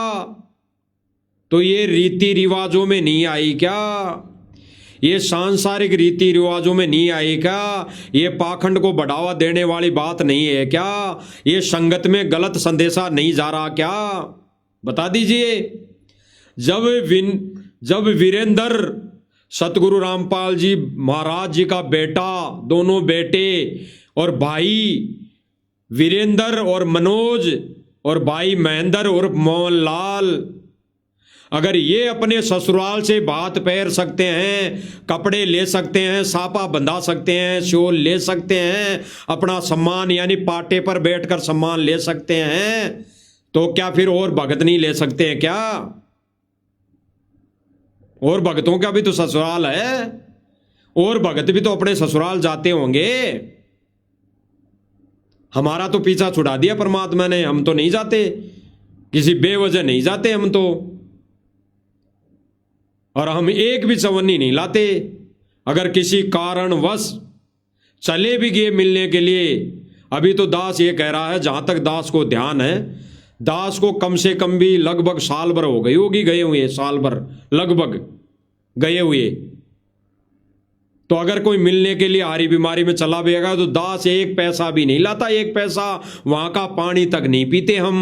तो ये रीति रिवाजों में नहीं आई क्या? ये सांसारिक रीति रिवाजों में नहीं आई क्या? ये पाखंड को बढ़ावा देने वाली बात नहीं है क्या? ये संगत में गलत संदेशा नहीं जा रहा क्या? बता दीजिए। जब वीरेंद्र सतगुरु रामपाल जी महाराज जी का बेटा, दोनों बेटे और भाई वीरेंद्र और मनोज और भाई महेंद्र और मोहनलाल, अगर ये अपने ससुराल से भात पहर सकते हैं, कपड़े ले सकते हैं, सापा बंधा सकते हैं, शोल ले सकते हैं, अपना सम्मान यानी पाटे पर बैठकर सम्मान ले सकते हैं, तो क्या फिर और भगत नहीं ले सकते हैं क्या? और भगतों का भी तो ससुराल है, और भगत भी तो अपने ससुराल जाते होंगे। हमारा तो पीछा छुड़ा दिया परमात्मा ने, हम तो नहीं जाते, किसी बेवजह नहीं जाते हम तो। और हम एक भी चवन्नी नहीं लाते। अगर किसी कारणवश चले भी गए मिलने के लिए, अभी तो दास ये कह रहा है, जहां तक दास को ध्यान है, दास को कम से कम भी लगभग साल भर हो गई होगी गए हुए, साल भर लगभग गए हुए। तो अगर कोई मिलने के लिए हारी बीमारी में चला भी गया तो दास एक पैसा भी नहीं लाता, एक पैसा वहां का पानी तक नहीं पीते हम,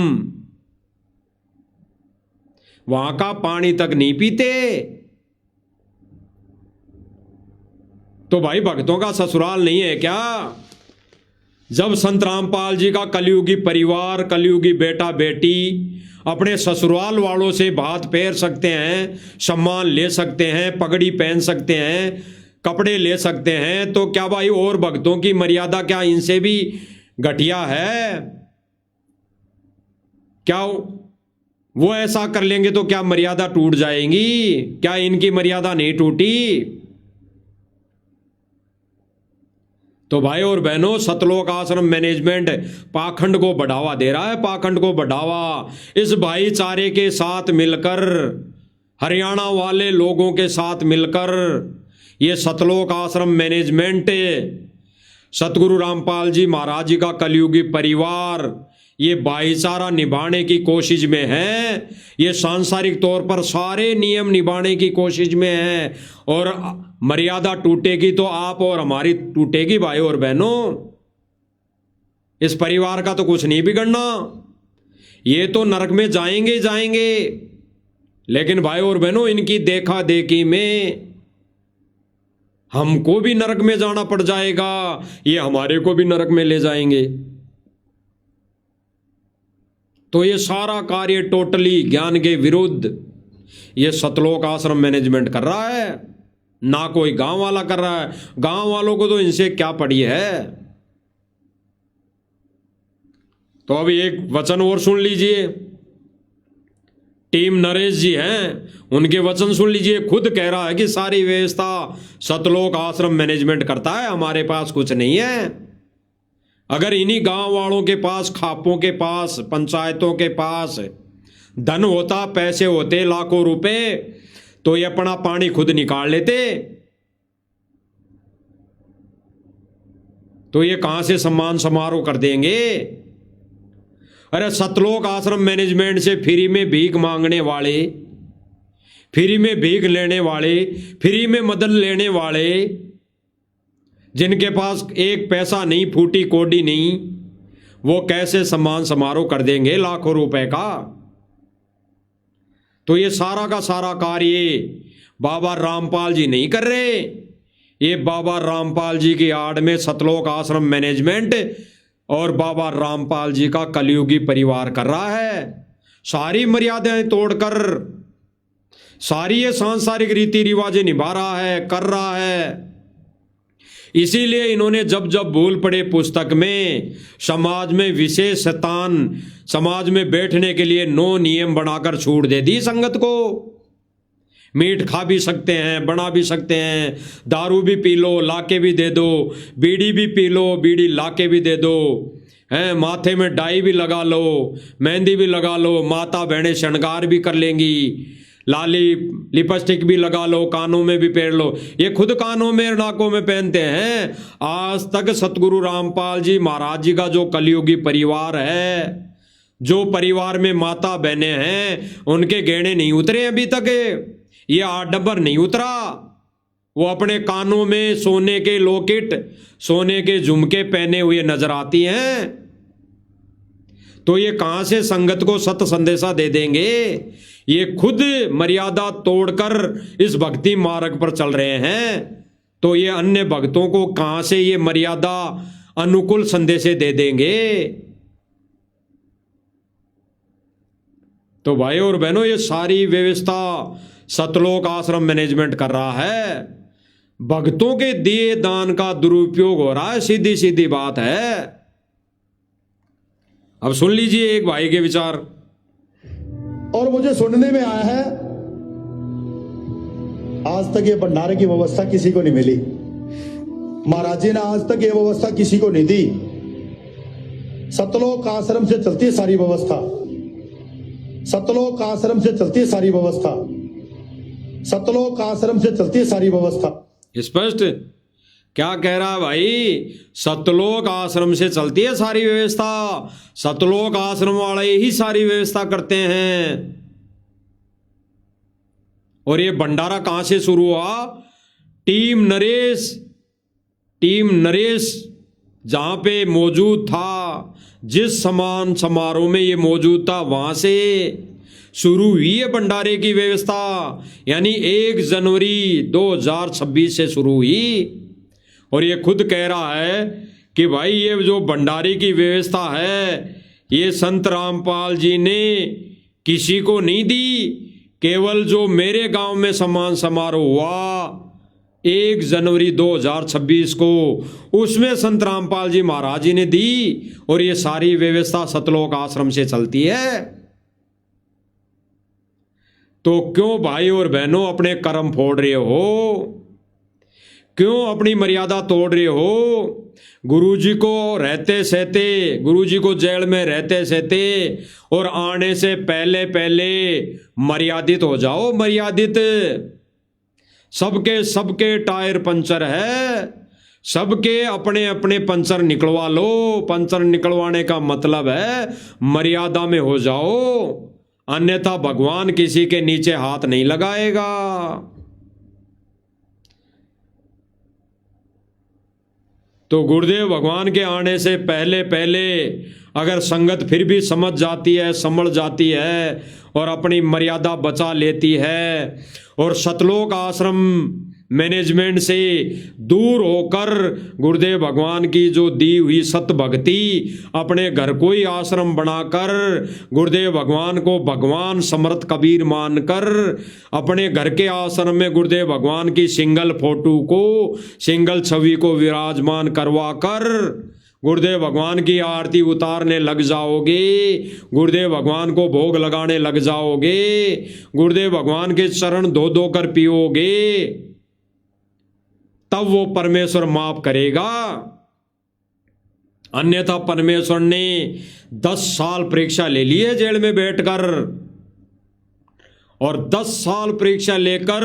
वहां का पानी तक नहीं पीते। तो भाई भक्तों का ससुराल नहीं है क्या? जब संत रामपाल जी का कलयुगी परिवार, कलयुगी बेटा बेटी अपने ससुराल वालों से भात फेर सकते हैं, सम्मान ले सकते हैं, पगड़ी पहन सकते हैं, कपड़े ले सकते हैं, तो क्या भाई और भक्तों की मर्यादा क्या इनसे भी घटिया है? क्या वो ऐसा कर लेंगे तो क्या मर्यादा टूट जाएंगी? क्या इनकी मर्यादा नहीं टूटी? तो भाई और बहनों, सतलोक आश्रम मैनेजमेंट पाखंड को बढ़ावा दे रहा है, पाखंड को बढ़ावा। इस भाईचारे के साथ मिलकर, हरियाणा वाले लोगों के साथ मिलकर ये सतलोक आश्रम मैनेजमेंट, सतगुरु रामपाल जी महाराज जी का कलयुगी परिवार ये भाईचारा निभाने की कोशिश में है, ये सांसारिक तौर पर सारे नियम निभाने की कोशिश में है। और मर्यादा टूटेगी तो आप और हमारी टूटेगी भाई और बहनों। इस परिवार का तो कुछ नहीं बिगड़ना, ये तो नरक में जाएंगे ही जाएंगे, लेकिन भाई और बहनों इनकी देखा देखी में हमको भी नरक में जाना पड़ जाएगा, ये हमारे को भी नरक में ले जाएंगे। तो ये सारा कार्य टोटली ज्ञान के विरुद्ध ये सतलोक आश्रम मैनेजमेंट कर रहा है, ना कोई गांव वाला कर रहा है। गांव वालों को तो इनसे क्या पड़ी है। तो अभी एक वचन और सुन लीजिए, टीम नरेश जी हैं, उनके वचन सुन लीजिए। खुद कह रहा है कि सारी व्यवस्था सतलोक आश्रम मैनेजमेंट करता है, हमारे पास कुछ नहीं है। अगर इन्हीं गांव वालों के पास, खापों के पास, पंचायतों के पास धन होता, पैसे होते लाखों रुपए, तो ये अपना पानी खुद निकाल लेते। तो ये कहां से सम्मान समारोह कर देंगे? अरे सतलोक आश्रम मैनेजमेंट से फ्री में भीख मांगने वाले, फ्री में भीख लेने वाले, फ्री में मदद लेने वाले, जिनके पास एक पैसा नहीं, फूटी कोडी नहीं, वो कैसे सम्मान समारोह कर देंगे लाखों रुपए का? तो ये सारा का सारा कार्य बाबा रामपाल जी नहीं कर रहे, ये बाबा रामपाल जी की आड़ में सतलोक आश्रम मैनेजमेंट और बाबा रामपाल जी का कलयुगी परिवार कर रहा है। सारी मर्यादाएं तोड़कर, सारी ये सांसारिक रीति रिवाजें निभा रहा है, कर रहा है। इसीलिए इन्होंने जब जब भूल पड़े पुस्तक में समाज में विशेष स्थान, समाज में बैठने के लिए 9 नियम बनाकर छूट दे दी संगत को। मीट खा भी सकते हैं, बना भी सकते हैं, दारू भी पी लो, लाके भी दे दो, बीड़ी भी पी लो, बीड़ी लाके भी दे दो, हैं, माथे में डाई भी लगा लो, मेहंदी भी लगा लो, माता बहनें श्रृंगार भी कर लेंगी, लाली लिपस्टिक भी लगा लो, कानों में भी पहन लो। ये खुद कानों में नाकों में पहनते हैं। आज तक सतगुरु रामपाल जी महाराज जी का जो कलयुगी परिवार है, जो परिवार में माता बहनें हैं, उनके गहने नहीं उतरे अभी तक। ये आडंबर नहीं उतरा। वो अपने कानों में सोने के लॉकेट, सोने के झुमके पहने हुए नजर आती हैं। तो ये कहां से संगत को सत संदेशा दे देंगे? ये खुद मर्यादा तोड़कर इस भक्ति मार्ग पर चल रहे हैं, तो ये अन्य भक्तों को कहां से ये मर्यादा अनुकूल संदेशे दे देंगे? तो भाई और बहनों, ये सारी व्यवस्था सतलोक आश्रम मैनेजमेंट कर रहा है। भक्तों के दिए दान का दुरुपयोग हो रहा है, सीधी सीधी बात है। अब सुन लीजिए एक भाई के विचार। और मुझे सुनने में आया है आज तक ये भंडारे की व्यवस्था किसी को नहीं मिली। महाराज जी ने आज तक ये व्यवस्था किसी को नहीं दी। सतलोक आश्रम से चलती है सारी व्यवस्था, सतलोक आश्रम से चलती है सारी व्यवस्था, सतलोक आश्रम से चलती है सारी व्यवस्था। स्पष्ट क्या कह रहा है भाई? सतलोक आश्रम से चलती है सारी व्यवस्था, सतलोक आश्रम वाले ही सारी व्यवस्था करते हैं। और ये भंडारा कहां से शुरू हुआ? टीम नरेश जहां पे मौजूद था, जिस सम्मान समारोह में ये मौजूद था, वहां से शुरू हुई है भंडारे की व्यवस्था। यानी 1 जनवरी 2026 से शुरू हुई। और ये खुद कह रहा है कि भाई ये जो भंडारे की व्यवस्था है, ये संत रामपाल जी ने किसी को नहीं दी, केवल जो मेरे गांव में सम्मान समारोह हुआ 1 जनवरी 2026 को, उसमें संत रामपाल जी महाराज जी ने दी। और ये सारी व्यवस्था सतलोक आश्रम से चलती है। तो क्यों भाई और बहनों अपने कर्म फोड़ रहे हो? क्यों अपनी मर्यादा तोड़ रहे हो? गुरुजी को रहते सहते, गुरुजी को जेल में रहते सहते और आने से पहले पहले मर्यादित हो जाओ, मर्यादित। सबके टायर पंचर है, सबके अपने अपने पंचर निकलवा लो। पंचर निकलवाने का मतलब है मर्यादा में हो जाओ, अन्यथा भगवान किसी के नीचे हाथ नहीं लगाएगा। तो गुरुदेव भगवान के आने से पहले पहले अगर संगत फिर भी समझ जाती है, संभल जाती है और अपनी मर्यादा बचा लेती है और सतलोक आश्रम मैनेजमेंट से दूर होकर गुरुदेव भगवान की जो दी हुई सत भक्ति अपने घर को ही आश्रम बनाकर गुरुदेव भगवान को भगवान समर्थ कबीर मानकर अपने घर के आश्रम में गुरुदेव भगवान की सिंगल फोटो को, सिंगल छवि को विराजमान करवा कर गुरुदेव भगवान की आरती उतारने लग जाओगे, गुरुदेव भगवान को भोग लगाने लग जाओगे, गुरुदेव भगवान के चरण धो धो कर पियोगे, तब वो परमेश्वर माफ करेगा। अन्यथा परमेश्वर ने 10 साल परीक्षा ले ली है जेल में बैठकर, और 10 साल परीक्षा लेकर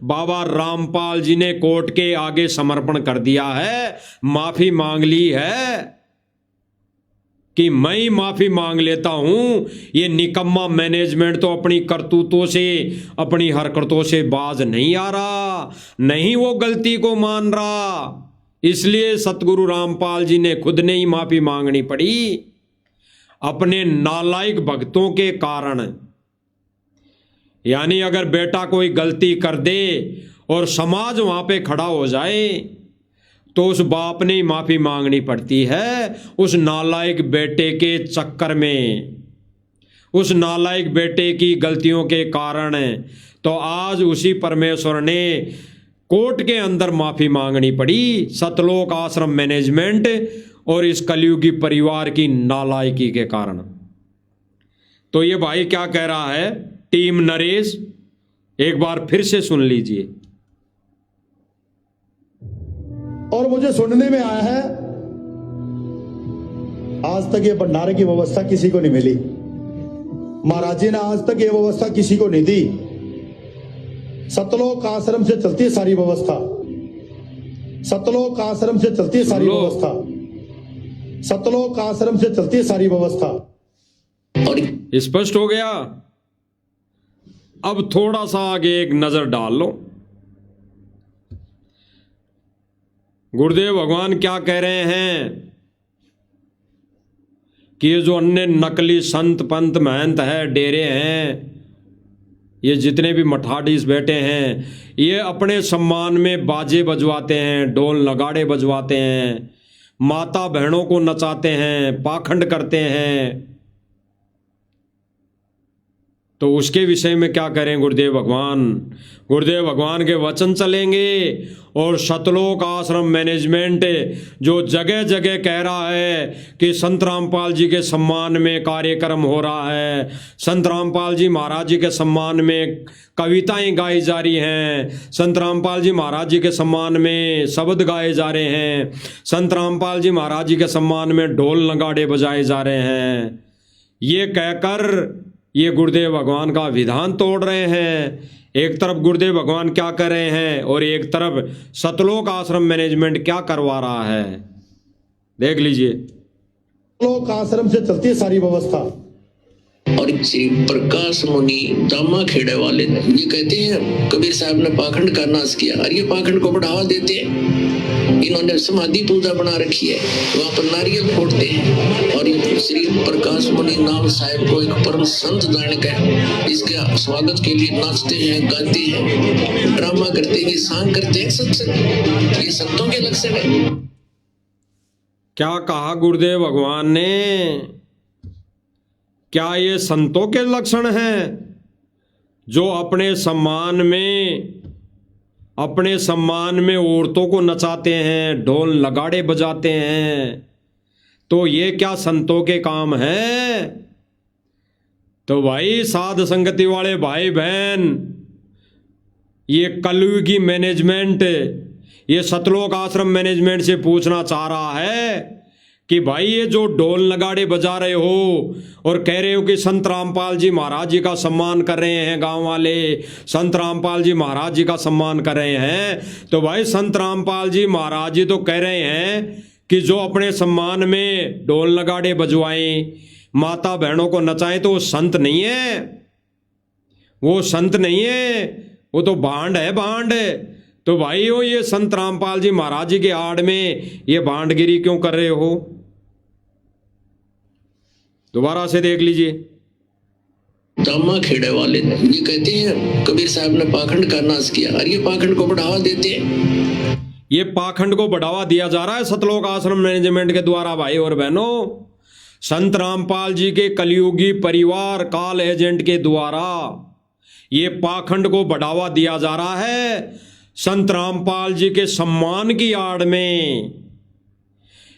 बाबा रामपाल जी ने कोर्ट के आगे समर्पण कर दिया है, माफी मांग ली है कि मैं ही माफी मांग लेता हूं। ये निकम्मा मैनेजमेंट तो अपनी करतूतों से, अपनी हरकतों से बाज नहीं आ रहा, नहीं वो गलती को मान रहा। इसलिए सतगुरु रामपाल जी ने खुद ने ही माफी मांगनी पड़ी अपने नालायक भक्तों के कारण। यानी अगर बेटा कोई गलती कर दे और समाज वहां पे खड़ा हो जाए तो उस बाप ने ही माफी मांगनी पड़ती है उस नालायक बेटे के चक्कर में, उस नालायक बेटे की गलतियों के कारण। तो आज उसी परमेश्वर ने कोर्ट के अंदर माफी मांगनी पड़ी सतलोक आश्रम मैनेजमेंट और इस कलयुगी परिवार की नालायकी के कारण। तो ये भाई क्या कह रहा है टीम नरेश, एक बार फिर से सुन लीजिए। और मुझे सुनने में आया है आज तक ये भंडारे की व्यवस्था किसी को नहीं मिली, महाराज जी ने आज तक ये व्यवस्था किसी को नहीं दी। सतलोक आश्रम से चलती है सारी व्यवस्था, सतलोक आश्रम से चलती है सारी व्यवस्था, सतलोक आश्रम से चलती है सारी व्यवस्था। स्पष्ट हो गया। अब थोड़ा सा आगे एक नजर डाल लो, गुरुदेव भगवान क्या कह रहे हैं कि ये जो अन्य नकली संत पंत महंत है, डेरे हैं, ये जितने भी मठाधीश बैठे हैं, ये अपने सम्मान में बाजे बजवाते हैं, ढोल नगाड़े बजवाते हैं, माता बहनों को नचाते हैं, पाखंड करते हैं। तो उसके विषय में क्या करें गुरुदेव भगवान? गुरुदेव भगवान के वचन चलेंगे और सतलोक आश्रम मैनेजमेंट जो जगह जगह कह रहा है कि संत रामपाल जी के सम्मान में कार्यक्रम हो रहा है, संत रामपाल जी महाराज जी के सम्मान में कविताएं गाई जा रही हैं, संत रामपाल जी महाराज जी के सम्मान में शब्द गाए जा रहे हैं, संत रामपाल जी महाराज जी के सम्मान में ढोल नगाड़े बजाए जा रहे हैं, ये कहकर ये गुरुदेव भगवान का विधान तोड़ रहे हैं। एक तरफ गुरुदेव भगवान क्या कर रहे हैं और एक तरफ सतलोक आश्रम मैनेजमेंट क्या करवा रहा है, देख लीजिए। सतलोक आश्रम से चलती है सारी व्यवस्था, और श्री प्रकाश मुनि दामा खेड़े वाले ये कहते हैं कबीर साहब ने पाखंड का नाश किया और ये पाखंड को बढ़ावा देते हैं। इन्होंने समाधि पूजा बना रखी है, वहां पर नारियल फोड़ते हैं और ये श्री प्रकाश मुनि नाम साहब को एक परम संत जान कर इसके स्वागत के लिए नाचते हैं, गाते हैं, ड्रामा करते हैं, सांग करते हैं। सत्संग ये संतों के लक्षण है। क्या कहा गुरुदेव भगवान ने? क्या ये संतों के लक्षण हैं जो अपने सम्मान में औरतों को नचाते हैं, ढोल नगाड़े बजाते हैं? तो ये क्या संतों के काम हैं? तो भाई साध संगति वाले भाई बहन, ये कलयुगी मैनेजमेंट, ये सतलोक आश्रम मैनेजमेंट से पूछना चाह रहा है कि भाई ये जो ढोल नगाड़े बजा रहे हो और कह रहे हो कि संत रामपाल जी महाराज जी का सम्मान कर रहे हैं, गांव वाले संत रामपाल जी महाराज जी का सम्मान कर रहे हैं, तो भाई संत रामपाल जी महाराज जी तो कह रहे हैं कि जो अपने सम्मान में ढोल नगाड़े बजवाएं, माता बहनों को नचाएं, तो वो संत नहीं है, वो संत नहीं है, वो तो भांड है, भांड। तो भाई हो ये संत रामपाल जी महाराज जी के आड़ में ये भांडगिरी क्यों कर रहे हो? दोबारा से देख लीजिए। दामा खेड़े वाले ये कहते हैं कबीर साहब ने पाखंड का नाश किया और ये पाखंड को बढ़ावा देते हैं। ये पाखंड को बढ़ावा दिया जा रहा है सतलोक आश्रम मैनेजमेंट के द्वारा। भाई और बहनों, संत रामपाल जी के कलयुगी परिवार काल एजेंट के द्वारा ये पाखंड को बढ़ावा दिया जा रहा है। संत रामपाल जी के सम्मान की आड़ में,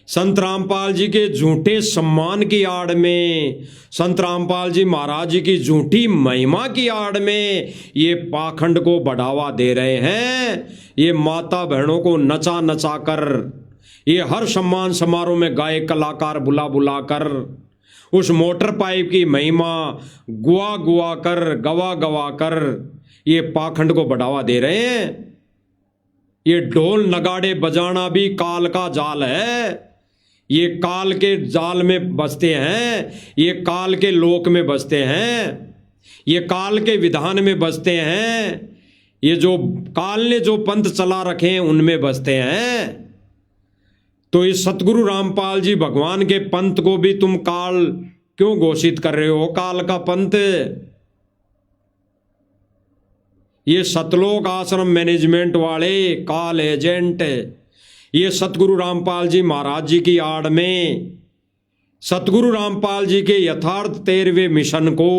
संत रामपाल जी के झूठे सम्मान की आड़ में, संत रामपाल जी महाराज जी की झूठी महिमा की आड़ में ये पाखंड को बढ़ावा दे रहे हैं। ये माता बहनों को नचा नचा कर, ये हर सम्मान समारोह में गाए कलाकार बुला बुला कर उस मोटर पाइप की महिमा गुआ गुआ कर, गवा गवा कर ये पाखंड को बढ़ावा दे रहे हैं। ये ढोल नगाड़े बजाना भी काल का जाल है, ये काल के जाल में बसते हैं, ये काल के लोक में बसते हैं, ये काल के विधान में बसते हैं, ये जो काल ने जो पंथ चला रखे हैं उनमें बसते हैं। तो इस सतगुरु रामपाल जी भगवान के पंथ को भी तुम काल क्यों घोषित कर रहे हो? काल का पंथ ये सतलोक आश्रम मैनेजमेंट वाले काल एजेंट, ये सतगुरु रामपाल जी महाराज जी की आड़ में सतगुरु रामपाल जी के यथार्थ 13वें मिशन को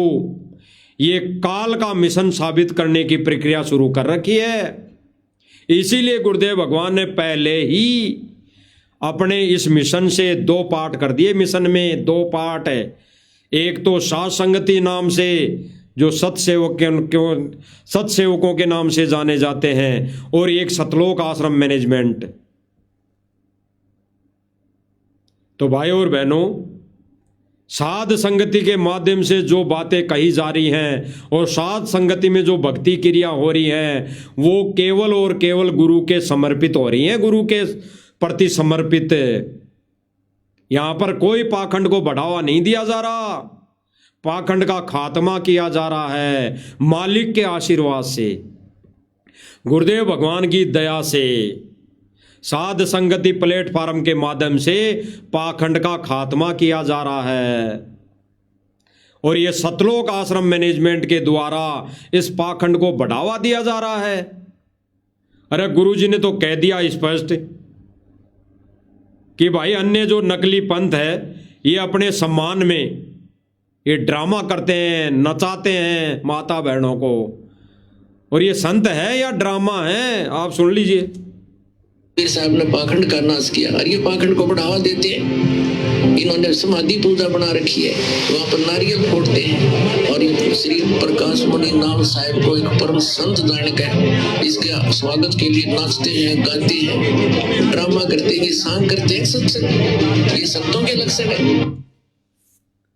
ये काल का मिशन साबित करने की प्रक्रिया शुरू कर रखी है। इसीलिए गुरुदेव भगवान ने पहले ही अपने इस मिशन से 2 पार्ट कर दिए। मिशन में 2 पार्ट है, एक तो साध संगति नाम से जो सत्सेवकों के नाम से जाने जाते हैं, और एक सतलोक आश्रम मैनेजमेंट। तो भाई और बहनों, साध संगति के माध्यम से जो बातें कही जा रही हैं और साध संगति में जो भक्ति क्रिया हो रही है वो केवल और केवल गुरु के समर्पित हो रही हैं, गुरु के प्रति समर्पित। यहां पर कोई पाखंड को बढ़ावा नहीं दिया जा रहा, पाखंड का खात्मा किया जा रहा है मालिक के आशीर्वाद से, गुरुदेव भगवान की दया से, साध संगति प्लेटफॉर्म के माध्यम से पाखंड का खात्मा किया जा रहा है। और ये सतलोक आश्रम मैनेजमेंट के द्वारा इस पाखंड को बढ़ावा दिया जा रहा है। अरे गुरुजी ने तो कह दिया स्पष्ट कि भाई अन्य जो नकली पंथ है ये अपने सम्मान में ये ड्रामा करते हैं, नचाते हैं माता बहनों को, और ये संत है या ड्रामा है? आप सुन लीजिए। कबीर साहब ने पाखंड का नाश किया और ये पाखंड को बढ़ावा देते हैं। इन्होंने समाधि पूजा बना रखी है, वहां पर नारियल फोड़ते हैं और ये श्री प्रकाश मुनि नाम साहब को एक परम संत जान कर इसके स्वागत के लिए नाचते हैं, गाते हैं, ड्रामा करते हैं, सांग करते हैं। सत्संग ये संतों के लक्षण है।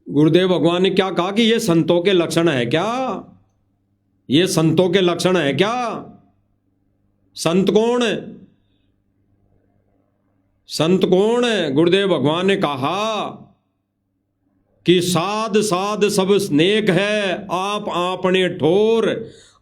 गुरुदेव भगवान ने क्या कहा कि ये संतों के लक्षण है क्या? ये संतों के लक्षण है क्या? संत कौन है? संत कौन है? गुरुदेव भगवान ने कहा कि साध साध सब नेक है, आप आपने ठोर,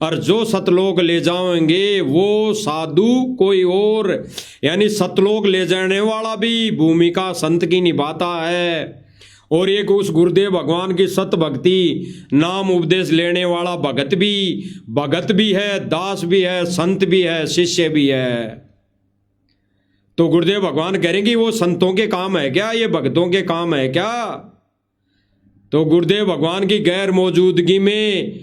और जो सतलोक ले जाएंगे वो साधु कोई और। यानी सतलोक ले जाने वाला भी भूमिका संत की निभाता है, और एक उस गुरुदेव भगवान की सत भक्ति नाम उपदेश लेने वाला भगत भी है, दास भी है, संत भी है, शिष्य भी है। तो गुरुदेव भगवान कह रहे हैं कि वो संतों के काम है क्या, ये भक्तों के काम है क्या? तो गुरुदेव भगवान की गैर मौजूदगी में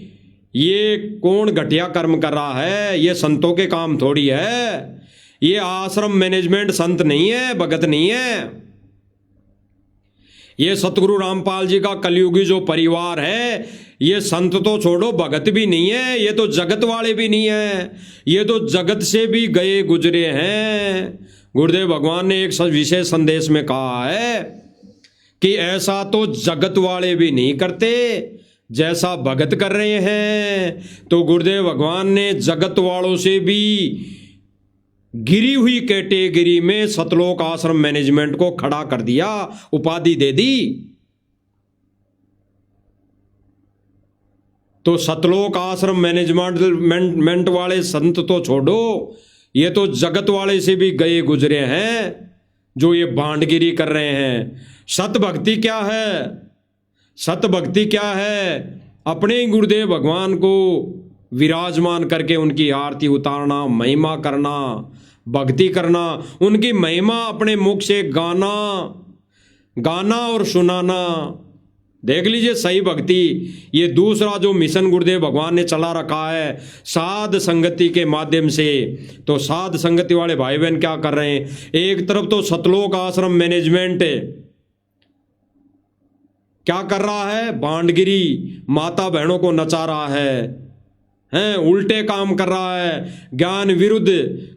ये कौन घटिया कर्म कर रहा है? ये संतों के काम थोड़ी है। ये आश्रम मैनेजमेंट संत नहीं है, भगत नहीं है। ये सतगुरु रामपाल जी का कलयुगी जो परिवार है, ये संत तो छोड़ो, भगत भी नहीं है, ये तो जगत वाले भी नहीं है, ये तो जगत से भी गए गुजरे हैं। गुरुदेव भगवान ने एक विशेष संदेश में कहा है कि ऐसा तो जगत वाले भी नहीं करते जैसा भगत कर रहे हैं। तो गुरुदेव भगवान ने जगत वालों से भी गिरी हुई कैटेगरी में सतलोक आश्रम मैनेजमेंट को खड़ा कर दिया, उपाधि दे दी। तो सतलोक आश्रम मैनेजमेंट वाले संत तो छोड़ो, ये तो जगत वाले से भी गए गुजरे हैं जो ये भांडगिरी कर रहे हैं। सत भक्ति क्या है? सत भक्ति क्या है? अपने ही गुरुदेव भगवान को विराजमान करके उनकी आरती उतारना, महिमा करना, भक्ति करना, उनकी महिमा अपने मुख से गाना और सुनाना। देख लीजिए सही भक्ति। ये दूसरा जो मिशन गुरुदेव भगवान ने चला रखा है साध संगति के माध्यम से, तो साध संगति वाले भाई बहन क्या कर रहे हैं? एक तरफ तो सतलोक आश्रम मैनेजमेंट क्या कर रहा है? भांडगिरी, माता बहनों को नचा रहा है, उल्टे काम कर रहा है, ज्ञान विरुद्ध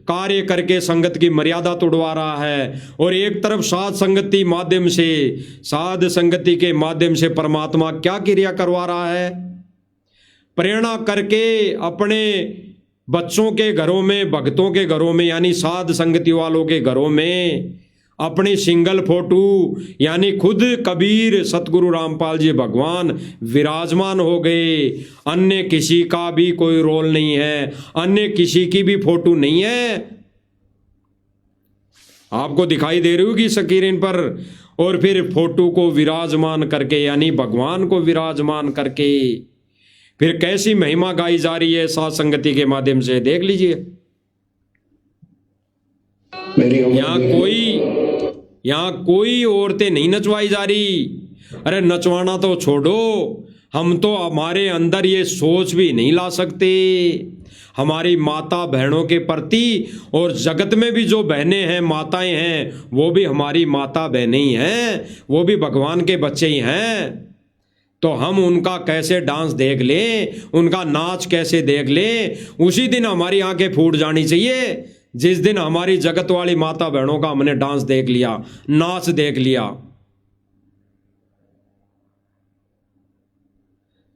कार्य करके संगत की मर्यादा तोड़वा रहा है। और एक तरफ साध संगति माध्यम से, साध संगति के माध्यम से परमात्मा क्या क्रिया करवा रहा है? प्रेरणा करके अपने बच्चों के घरों में, भक्तों के घरों में, यानी साध संगति वालों के घरों में अपनी सिंगल फोटो, यानी खुद कबीर सतगुरु रामपाल जी भगवान विराजमान हो गए। अन्य किसी का भी कोई रोल नहीं है, अन्य किसी की भी फोटो नहीं है। आपको दिखाई दे रही होगी स्क्रीन पर। और फिर फोटो को विराजमान करके, यानी भगवान को विराजमान करके फिर कैसी महिमा गाई जा रही है साध संगति के माध्यम से, देख लीजिए। यहाँ कोई औरतें नहीं नचवाई जा रही। अरे नचवाना तो छोड़ो, हम तो हमारे अंदर ये सोच भी नहीं ला सकते। हमारी माता बहनों के प्रति, और जगत में भी जो बहनें हैं, माताएं हैं, वो भी हमारी माता बहनें ही हैं, वो भी भगवान के बच्चे ही हैं। तो हम उनका कैसे डांस देख लें, उनका नाच कैसे देख लें? उसी दिन हमारी आंखें फूट जानी चाहिए जिस दिन हमारी जगत वाली माता बहनों का हमने डांस देख लिया, नाच देख लिया।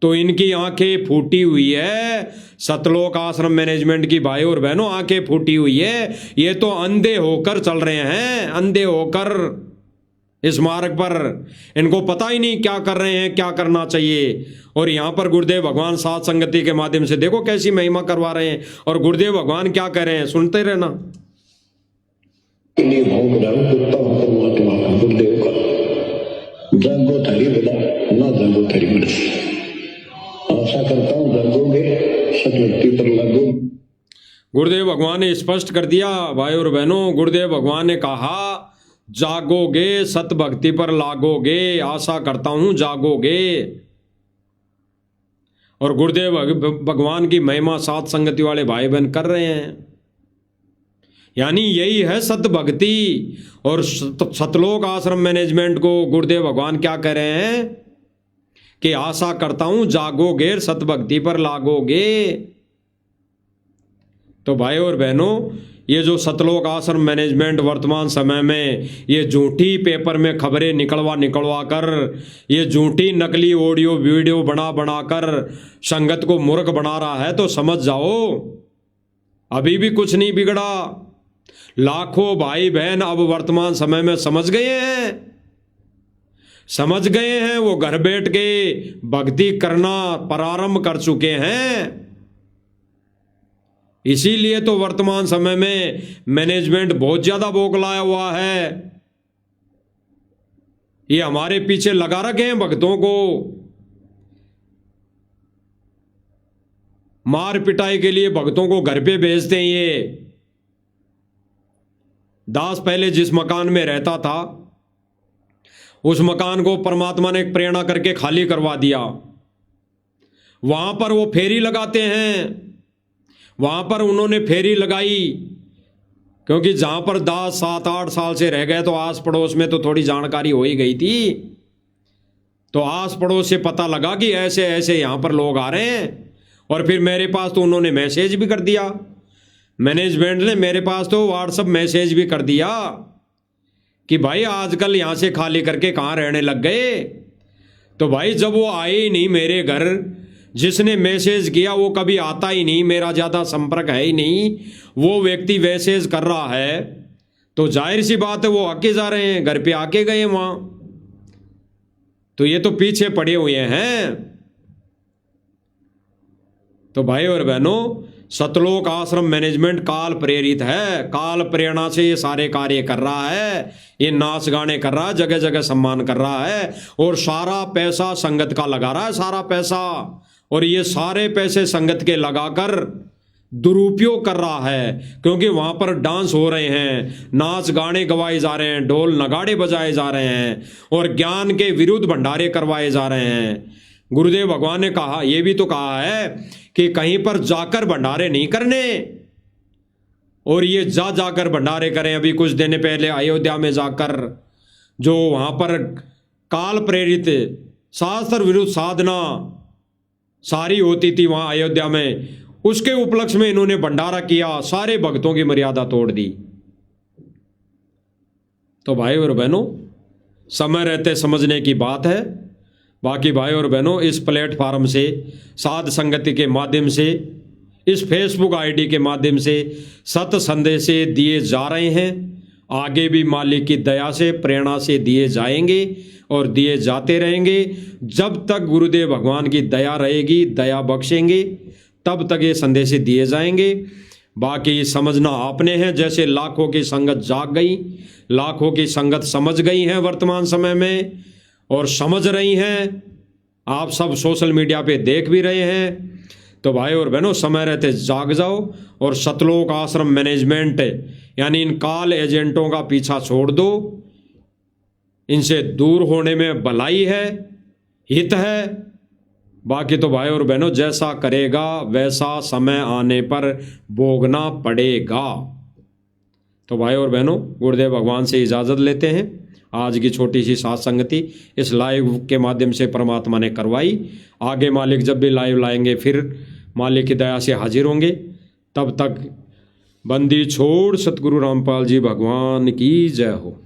तो इनकी आंखें फूटी हुई है। सतलोक आश्रम मैनेजमेंट की भाई और बहनों, आंखें फूटी हुई है। ये तो अंधे होकर चल रहे हैं, अंधे होकर इस मार्ग पर। इनको पता ही नहीं क्या कर रहे हैं, क्या करना चाहिए। और यहाँ पर गुरुदेव भगवान साध संगति के माध्यम से देखो कैसी महिमा करवा रहे हैं। और गुरुदेव भगवान क्या कह रहे हैं, सुनते रहना। गुरुदेव का जागो थारी बोला ना, जागो थारी बोला। आशा करता हूँ जागोगे, सतभक्ति पर लागो। गुरुदेव भगवान ने स्पष्ट कर दिया भाई और बहनों। गुरुदेव भगवान ने कहा जागोगे, सत भक्ति पर लागोगे, आशा करता हूं जागोगे। और गुरुदेव भगवान की महिमा साध संगति वाले भाई बहन कर रहे हैं। यानी यही है सत भक्ति। और सतलोक आश्रम मैनेजमेंट को गुरुदेव भगवान क्या कह रहे हैं कि आशा करता हूं जागोगे, सत भक्ति पर लागोगे। तो भाई और बहनों, ये जो सतलोक आश्रम मैनेजमेंट वर्तमान समय में ये झूठी पेपर में खबरें निकलवा कर, ये झूठी नकली ऑडियो वीडियो बना कर संगत को मूर्ख बना रहा है, तो समझ जाओ अभी भी कुछ नहीं बिगड़ा। लाखों भाई बहन अब वर्तमान समय में समझ गए हैं। समझ गए हैं, वो घर बैठ के भक्ति करना प्रारंभ कर चुके हैं। इसीलिए तो वर्तमान समय में मैनेजमेंट बहुत ज्यादा बौखलाया हुआ है। ये हमारे पीछे लगा रखे हैं भक्तों को, मार पिटाई के लिए भक्तों को घर पे भेजते हैं। ये दास पहले जिस मकान में रहता था उस मकान को परमात्मा ने प्रेरणा करके खाली करवा दिया। वहां पर वो फेरी लगाते हैं, वहां पर उन्होंने फेरी लगाई, क्योंकि जहां पर दास 7-8 साल से रह गए तो आस पड़ोस में तो थोड़ी जानकारी हो ही गई थी। तो आस पड़ोस से पता लगा कि ऐसे ऐसे यहां पर लोग आ रहे हैं, और फिर मेरे पास तो उन्होंने मैसेज भी कर दिया, मैनेजमेंट ने मेरे पास तो व्हाट्सएप मैसेज भी कर दिया कि भाई आजकल यहां से खाली करके कहां रहने लग गए। तो भाई जब वो आए ही नहीं मेरे घर, जिसने मैसेज किया वो कभी आता ही नहीं, मेरा ज़्यादा संपर्क है ही नहीं, वो व्यक्ति मैसेज कर रहा है, तो जाहिर सी बात है वो आके जा रहे हैं, घर पे आके गए वहां। तो ये तो पीछे पड़े हुए हैं। तो भाई और बहनों, सतलोक आश्रम मैनेजमेंट काल प्रेरित है, काल प्रेरणा से ये सारे कार्य कर रहा है, ये नाच गाने कर रहा है, जगह जगह सम्मान कर रहा है, और सारा पैसा संगत का लगा रहा है, सारा पैसा। और ये सारे पैसे संगत के लगाकर दुरुपयोग कर रहा है, क्योंकि वहां पर डांस हो रहे हैं, नाच गाने गवाए जा रहे हैं, ढोल नगाड़े बजाए जा रहे हैं, और ज्ञान के विरुद्ध भंडारे करवाए जा रहे हैं। गुरुदेव भगवान ने कहा, यह भी तो कहा है कि कहीं पर जाकर भंडारे नहीं करने, और ये जाकर भंडारे करें। अभी कुछ दिन पहले अयोध्या में जाकर जो वहां पर काल प्रेरित शास्त्र विरुद्ध साधना सारी होती थी वहां अयोध्या में, उसके उपलक्ष्य में इन्होंने भंडारा किया, सारे भक्तों की मर्यादा तोड़ दी। तो भाई और बहनों, समय रहते समझने की बात है। बाकी भाई और बहनों, इस प्लेटफार्म से, साध संगति के माध्यम से, इस फेसबुक आईडी के माध्यम से सत संदेश दिए जा रहे हैं, आगे भी मालिक की दया से, प्रेरणा से दिए जाएंगे और दिए जाते रहेंगे। जब तक गुरुदेव भगवान की दया रहेगी, दया बख्शेंगे, तब तक ये संदेश दिए जाएंगे। बाकी समझना आपने है। जैसे लाखों की संगत जाग गई, लाखों की संगत समझ गई है वर्तमान समय में, और समझ रही हैं, आप सब सोशल मीडिया पे देख भी रहे हैं। तो भाई और बहनों, समय रहते जाग जाओ और सतलोक आश्रम मैनेजमेंट यानी इन काल एजेंटों का पीछा छोड़ दो। इनसे दूर होने में भलाई है, हित है। बाकी तो भाई और बहनों, जैसा करेगा वैसा समय आने पर भोगना पड़ेगा। तो भाई और बहनों, गुरुदेव भगवान से इजाज़त लेते हैं। आज की छोटी सी साथ संगति इस लाइव के माध्यम से परमात्मा ने करवाई। आगे मालिक जब भी लाइव लाएंगे फिर मालिक की दया से हाजिर होंगे। तब तक बंदी छोड़ सतगुरु रामपाल जी भगवान की जय हो।